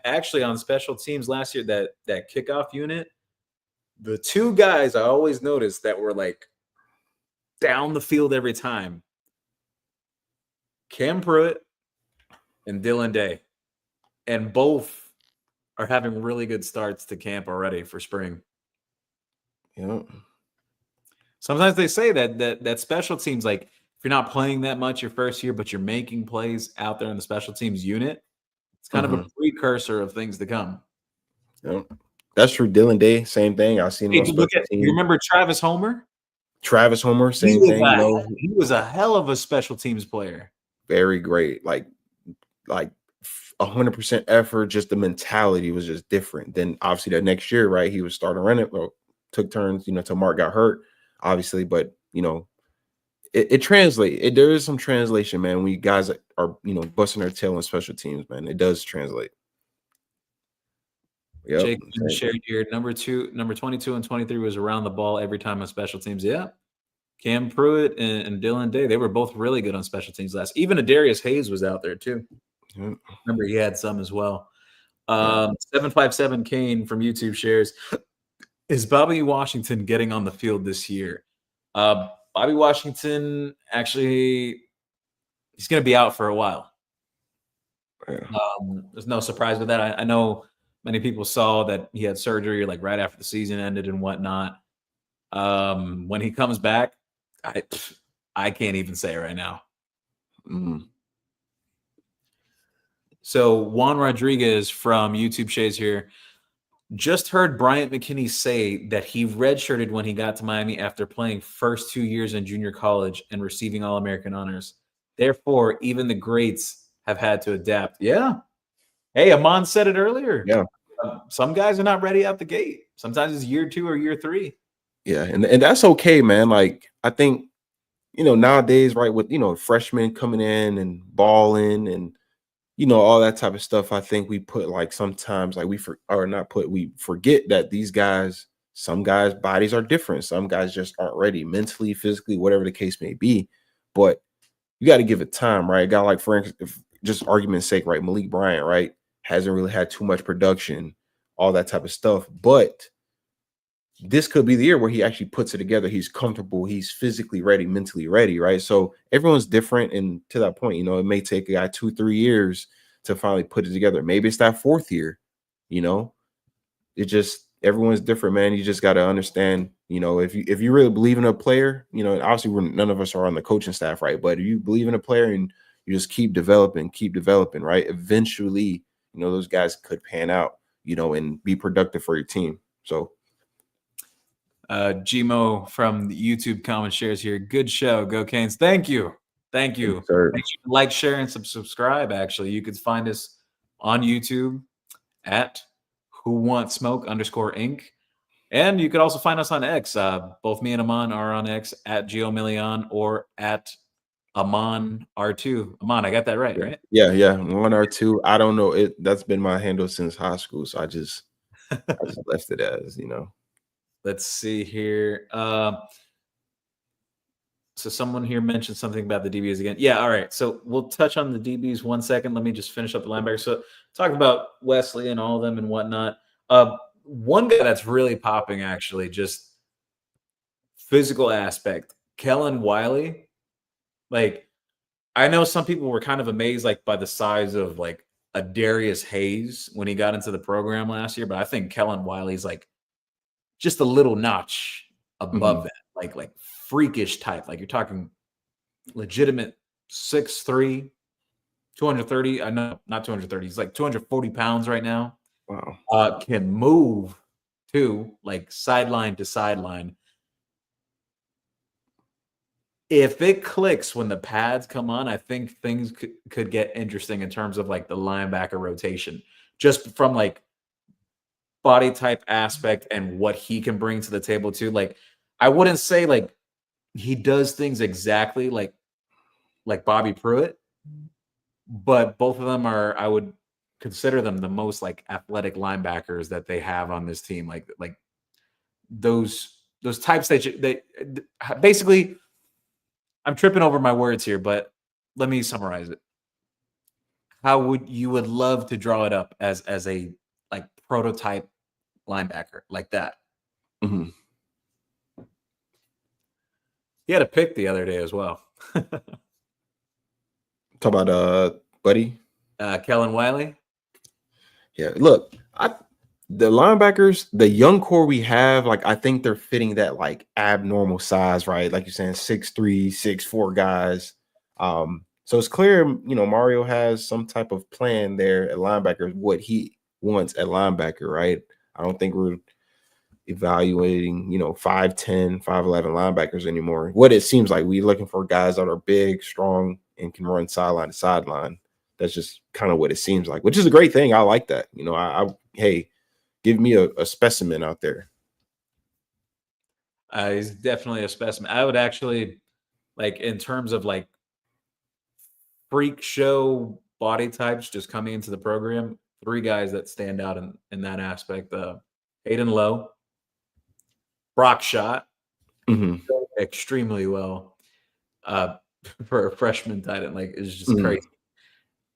actually on special teams last year, that kickoff unit. The two guys I always noticed that were like down the field every time, Cam Pruitt and Dylan Day. And both are having really good starts to camp already for spring. Yeah. Sometimes they say that special teams, like if you're not playing that much your first year, but you're making plays out there in the special teams unit, it's kind of a precursor of things to come. Yeah. That's true. Dylan Day, same thing. I've seen him on special teams. You remember Travis Homer? Same thing. He was a hell of a special teams player. Very great. Like 100% effort. Just the mentality was just different. Then obviously that next year, right? He was starting running. Well, took turns, till Mark got hurt, obviously. But it translates. There is some translation, man. When you guys are busting their tail in special teams, man, it does translate. Yep. Jake shared here. Number 22 and 23 was around the ball every time on special teams. Yeah. Cam Pruitt and Dylan Day, they were both really good on special teams last. Even Adarius Hayes was out there too. Yep. Remember, he had some as well. 757 Kane from YouTube shares. Is Bobby Washington getting on the field this year? Bobby Washington, actually, he's going to be out for a while. Yeah. There's no surprise with that. I know many people saw that he had surgery like right after the season ended and whatnot. When he comes back, I can't even say right now. So Juan Rodriguez from YouTube Shades here. Just heard Bryant McKinney say that he redshirted when he got to Miami after playing first 2 years in junior college and receiving All-American honors. Therefore, even the greats have had to adapt. Yeah. Hey, Amon said it earlier. Yeah. Some guys are not ready out the gate. Sometimes it's year 2 or year 3. Yeah, and that's okay, man. Like I think nowadays, right, with freshmen coming in and balling and all that type of stuff. I think we put like sometimes like we forget that these guys, some guys' bodies are different. Some guys just aren't ready mentally, physically, whatever the case may be. But you got to give it time, right? A guy like, for instance, if just argument's sake, right? Malik Bryant, right? Hasn't really had too much production, all that type of stuff. But this could be the year where he actually puts it together. He's comfortable. He's physically ready, mentally ready, right? So everyone's different. And to that point, it may take a guy 2-3 years to finally put it together. Maybe it's that 4th year, it just, everyone's different, man. You just got to understand, if you really believe in a player, obviously none of us are on the coaching staff, right? But if you believe in a player and you just keep developing, right? Eventually, those guys could pan out, and be productive for your team. So, Gmo from the YouTube comment shares here. Good show. Go Canes. Thank you. Thank you. Yes, sir. Make sure to like, share, and subscribe. Actually, you can find us on YouTube at who-wants-smoke_Inc. And you could also find us on X. Both me and Aman are on X at GeoMillion or at Aman R2. Aman, I got that right? Yeah. 1 or 2. I don't know. That's been my handle since high school. So I just left it as, Let's see here. So someone here mentioned something about the DBs again. Yeah, all right. So we'll touch on the DBs 1 second. Let me just finish up the linebackers. So talk about Wesley and all of them and whatnot. One guy that's really popping, actually, just physical aspect, Kellen Wiley. Like, I know some people were kind of amazed, like, by the size of like a Darius Hayes when he got into the program last year, but I think Kellen Wiley's like just a little notch above that, like freakish type. Like you're talking legitimate 6'3", 230. I know, not 230. He's like 240 pounds right now. Wow. Can move too, like sideline to sideline. If it clicks when the pads come on, I think things could get interesting in terms of like the linebacker rotation, just from like body type aspect and what he can bring to the table too. Like, I wouldn't say like he does things exactly like Bobby Pruitt, but both of them are, I would consider them the most like athletic linebackers that they have on this team. Like those types that they basically, I'm tripping over my words here, but let me summarize it. How would you love to draw it up as a like prototype linebacker like that? Mm-hmm. He had a pick the other day as well. Talk about Buddy. Kellen Wiley. Yeah, look, the linebackers, the young core we have, like I think they're fitting that like abnormal size, right? Like you're saying, 6'3", 6'4" guys. So it's clear, Mario has some type of plan there at linebacker, what he wants at linebacker, right? I don't think we're evaluating, 5'10", 5'11" linebackers anymore. What it seems like, we're looking for guys that are big, strong, and can run sideline to sideline. That's just kind of what it seems like, which is a great thing. I like that. Hey, give me a specimen out there. He's definitely a specimen. I would actually, like, in terms of like freak show body types just coming into the program, 3 guys that stand out in that aspect. Hayden Lowe, Brock Schott, extremely well for a freshman tight end. Like, it's just crazy.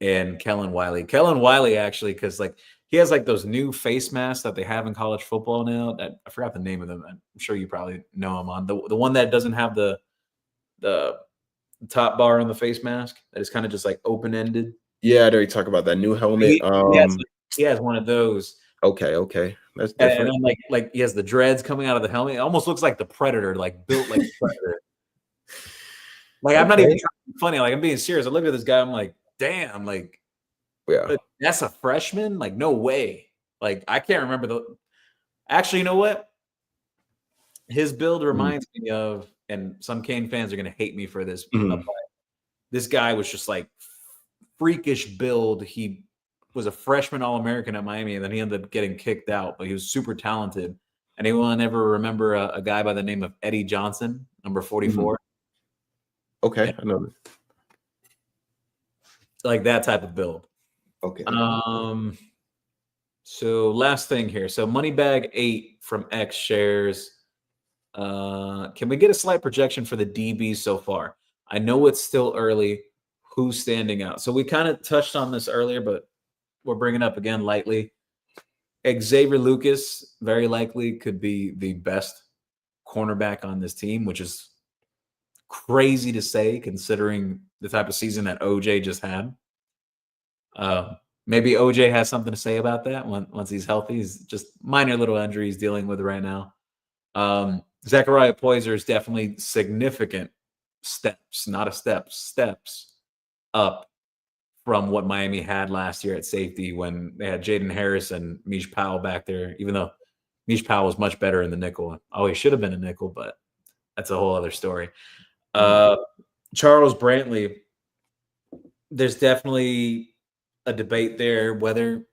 And Kellen Wiley. Kellen Wiley, actually, because like he has like those new face masks that they have in college football now. That I forgot the name of them. I'm sure you probably know them on the one that doesn't have the top bar on the face mask. That is kind of just like open ended. Yeah, I already talk about that new helmet. He has one of those. Okay, that's different. And then like he has the dreads coming out of the helmet. It almost looks like the Predator, like built like the Predator. Like, I'm not even trying to be funny. Like, I'm being serious. I look at this guy. I'm like, damn, like, yeah, that's a freshman? Like, no way. Like, I can't remember actually, you know what? His build reminds me of, and some Kane fans are going to hate me for this, but this guy was just like freakish build. He was a freshman All-American at Miami, and then he ended up getting kicked out, but he was super talented. Anyone ever remember a guy by the name of Eddie Johnson, number 44? Okay, I know that. Like that type of build. Okay. So last thing here. So Moneybag 8 from X shares. Can we get a slight projection for the DBs so far? I know it's still early. Who's standing out? So we kind of touched on this earlier, but we're bringing up again lightly. Xavier Lucas very likely could be the best cornerback on this team, which is crazy to say considering the type of season that OJ just had. Maybe OJ has something to say about that once he's healthy. He's just minor little injuries dealing with right now. Zachariah Poyser is definitely significant steps, not a steps up from what Miami had last year at safety when they had Jaden Harris and Mish Powell back there, even though Mish Powell was much better in the nickel. Oh, he should have been a nickel, but that's a whole other story. Charles Brantley, there's definitely a debate there whether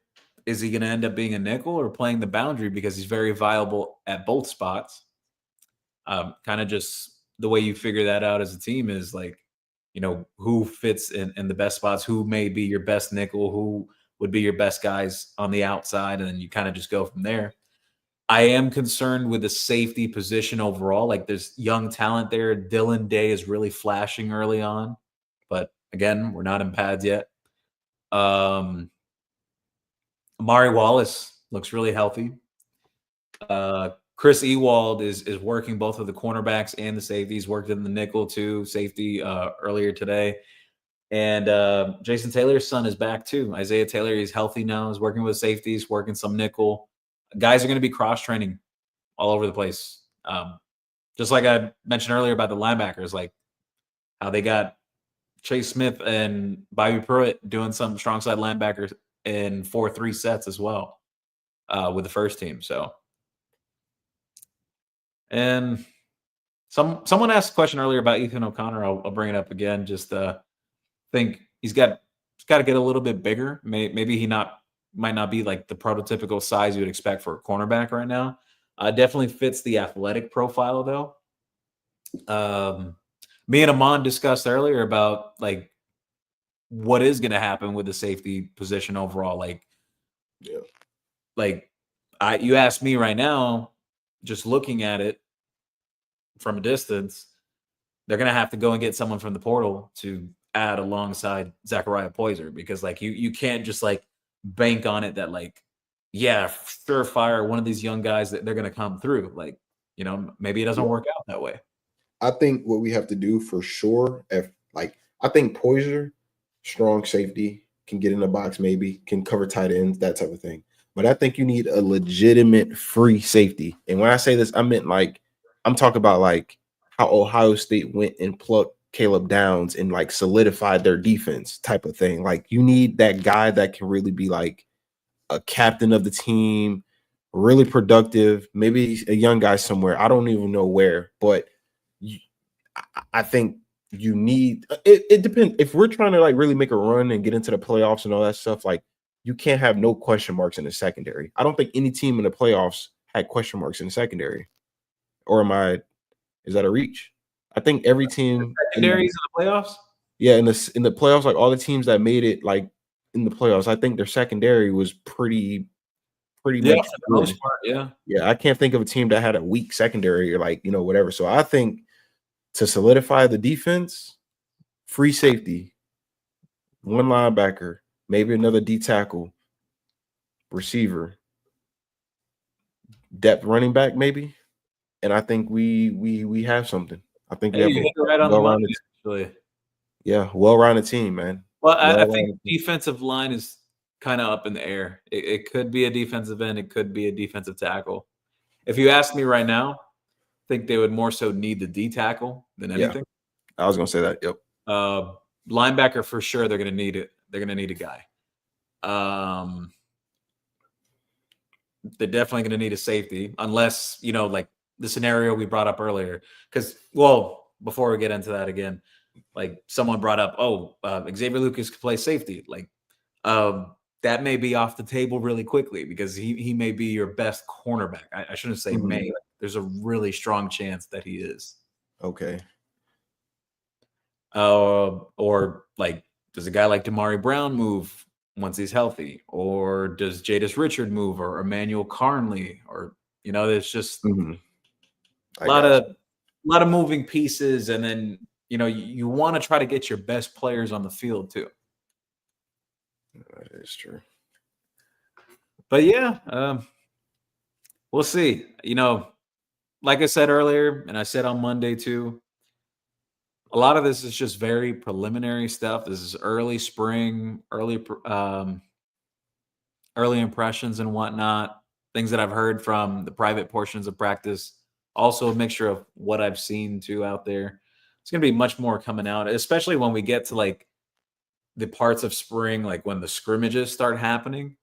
is he going to end up being a nickel or playing the boundary because he's very viable at both spots. Kind of just the way you figure that out as a team is like, who fits in the best spots, who may be your best nickel, who would be your best guys on the outside, and then you kind of just go from there. I am concerned with the safety position overall. Like there's young talent there. Dylan Day is really flashing early on, but again, we're not in pads yet. Amari Wallace looks really healthy. Chris Ewald is working both of the cornerbacks and the safeties, worked in the nickel too, safety earlier today. And Jason Taylor's son is back too. Isaiah Taylor, he's healthy now, is working with safeties, working some nickel. Guys are going to be cross-training all over the place. Just like I mentioned earlier about the linebackers, like how they got Chase Smith and Bobby Pruitt doing some strong side linebackers in 4-3 sets as well with the first team. So, and someone asked a question earlier about Ethan O'Connor. I'll bring it up again. Just think he's got to get a little bit bigger. Maybe he might not be like the prototypical size you would expect for a cornerback right now. Definitely fits the athletic profile though. Me and Amon discussed earlier about like what is going to happen with the safety position overall. Like, you asked me right now, just looking at it from a distance, they're going to have to go and get someone from the portal to add alongside Zachariah Poyser because like you can't just like bank on it that like, yeah, surefire one of these young guys that they're going to come through. Like, maybe it doesn't work out that way. I think what we have to do for sure, I think Poyser, strong safety, can get in the box, maybe can cover tight ends, that type of thing. But I think you need a legitimate free safety. And when I say this, I meant like I'm talking about like how Ohio State went and plucked Caleb Downs and like solidified their defense type of thing. Like you need that guy that can really be like a captain of the team, really productive, maybe a young guy somewhere. I don't even know where, but I think you need it depends. If we're trying to like really make a run and get into the playoffs and all that stuff, like you can't have no question marks in the secondary. I don't think any team in the playoffs had question marks in the secondary. Or is that a reach? I think every team secondaries in the playoffs. Yeah, in the playoffs, like all the teams that made it like in the playoffs, I think their secondary was pretty much for the most part, yeah. Yeah, I can't think of a team that had a weak secondary or like, whatever. So I think to solidify the defense, free safety, one linebacker, maybe another D tackle, receiver, depth running back, maybe. And I think we have something. I think we have right on the money, actually. Yeah, well-rounded team, man. Well, I think defensive line is kind of up in the air. It could be a defensive end. It could be a defensive tackle. If you ask me right now, I think they would more so need the D tackle than anything. I was going to say that. Yep. Linebacker for sure. They're going to need it. They're going to need a guy. They're definitely going to need a safety unless, like the scenario we brought up earlier. Because, before we get into that again, like someone brought up, Xavier Lucas could play safety. Like, that may be off the table really quickly because he may be your best cornerback. I shouldn't say may. Mhm. There's a really strong chance that he is. Okay. Or like, does a guy like Damari Brown move once he's healthy, or does Jadis Richard move, or Emmanuel Carnley, or there's just Mhm. a I lot got of moving pieces, and then you want to try to get your best players on the field too. you. That is true. But yeah, we'll see. Like I said earlier, and I said on Monday too, a lot of this is just very preliminary stuff. This is early spring, early impressions and whatnot, things that I've heard from the private portions of practice. Also, a mixture of what I've seen too out there. It's going to be much more coming out, especially when we get to like the parts of spring, like when the scrimmages start happening.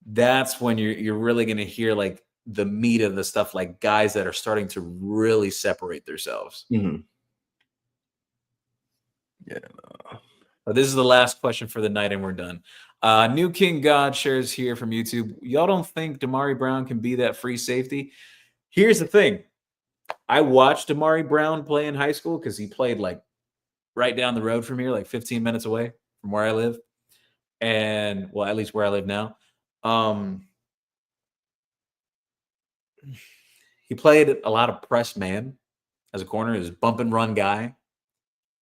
That's when you're really going to hear like the meat of the stuff, like guys that are starting to really separate themselves. Mhm. Yeah. This is the last question for the night, and we're done. New King God shares here from YouTube. Y'all don't think Damari Brown can be that free safety? Here's the thing. I watched Damari Brown play in high school because he played like right down the road from here, like 15 minutes away from where I live. And well, at least where I live now. He played a lot of press man as a corner. He was a bump and run guy.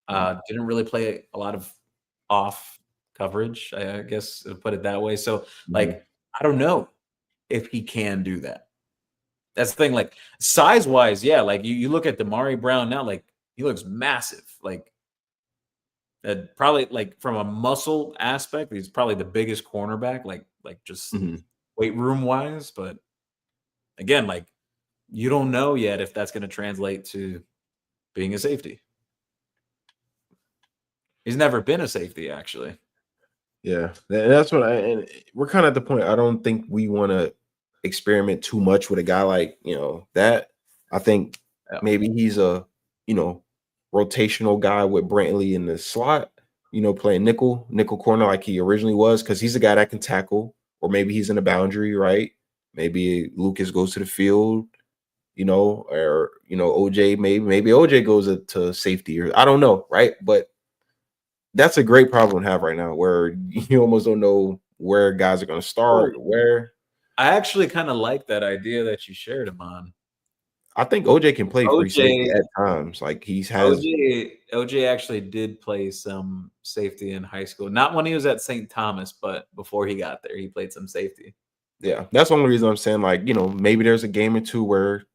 Didn't really play a lot of off coverage, I guess, to put it that way. So, Mhm. like, I don't know if he can do that. That's the thing. Like, size wise, yeah. Like, you look at Damari Brown now, like, he looks massive. Like, probably like from a muscle aspect, he's probably the biggest cornerback, like just Mhm. weight room wise. But again, like, you don't know yet if that's going to translate to being a safety. He's never been a safety, actually. Yeah, and that's what and we're kind of at the point. I don't think we want to experiment too much with a guy like that. I think Yeah. maybe he's a rotational guy with Brantley in the slot. Playing nickel corner like he originally was, because he's a guy that can tackle, or maybe he's in a boundary, right? Maybe Lucas goes to the field, or OJ maybe OJ goes to safety, or I don't know, right? But that's a great problem to have right now, where you almost don't know where guys are going to Well, start, where. I actually kind of like that idea that you shared him on. I think OJ can play free safety OJ at times. Like has, OJ actually did play some safety in high school. Not when he was at St. Thomas, but before he got there, he played some safety. yeah. That's the only reason I'm saying, like, maybe there's a game or two where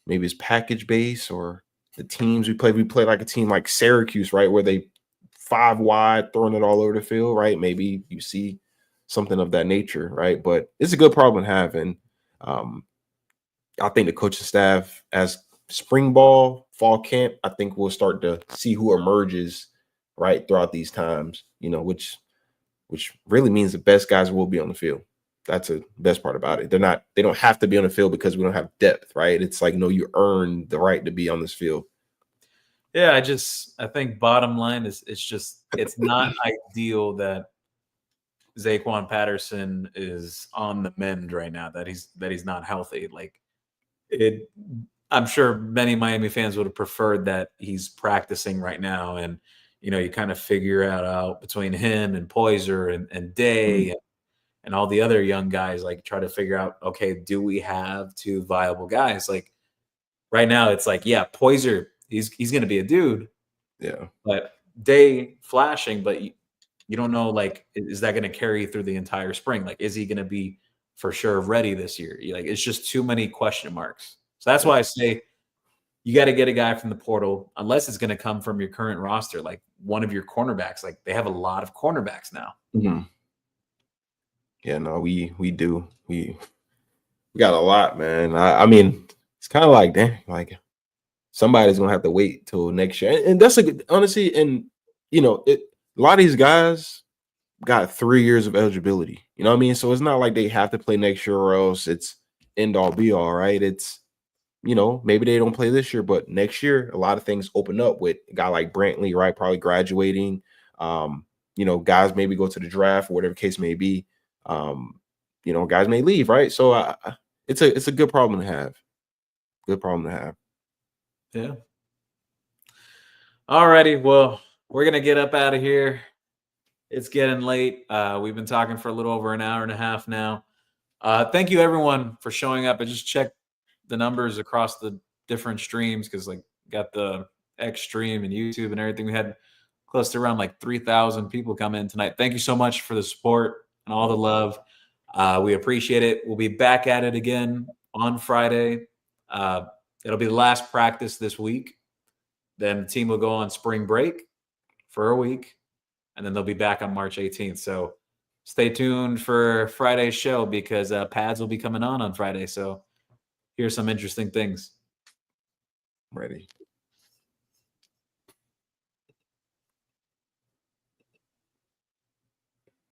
maybe it's package base, or the teams we play. We play like a team like Syracuse, right, where they 5 wide throwing it all over the field, right? Maybe you see something of that nature, right? But it's a good problem to have, and I think the coaching staff, as spring ball, fall camp, I think we'll start to see who emerges right throughout these times. Which really means the best guys will be on the field. That's the best part about it. They don't have to be on the field because we don't have depth, right? It's like, no, you earn the right to be on this field. Yeah, I think bottom line is it's not ideal that Zaquan Patterson is on the mend right now, that he's not healthy. Like it I'm sure many Miami fans would have preferred that he's practicing right now, and you kind of figure out between him and Poyser and Mhm. Day and all the other young guys, like try to figure out, okay, do we have two viable guys? Like right now, it's like, yeah, Poyser, he's going to be a dude, Yeah. but Day flashing, but you don't know, like, is that going to carry through the entire spring? Like, is he going to be for sure ready this year? Like, it's just too many question marks. So that's Yeah. why I say you got to get a guy from the portal, unless it's going to come from your current roster, like one of your cornerbacks. Like they have a lot of cornerbacks now. Mhm. Yeah, no, we do. We got a lot, man. I mean, it's kind of like, damn, like somebody's gonna have to wait till next year. And that's a good, honestly, and a lot of these guys got 3 years of eligibility. You know what I mean? So it's not like they have to play next year or else it's end all be all, right? It's maybe they don't play this year, but next year a lot of things open up with a guy like Brantley, right? Probably graduating. Guys maybe go to the draft or whatever case may be. Guys may leave, right? So it's a good problem to have. Good problem to have. Yeah. Alrighty, well, we're gonna get up out of here. It's getting late. We've been talking for a little over an hour and a half now. Thank you everyone for showing up. I just checked the numbers across the different streams because got the X stream and YouTube and everything. We had close to around 3,000 people come in tonight. Thank you so much for the support and all the love. We appreciate it. We'll be back at it again on Friday. It'll be the last practice this week. Then the team will go on spring break for a week, and then they'll be back on March 18th. So stay tuned for Friday's show because pads will be coming on Friday. So here's some interesting things. Ready.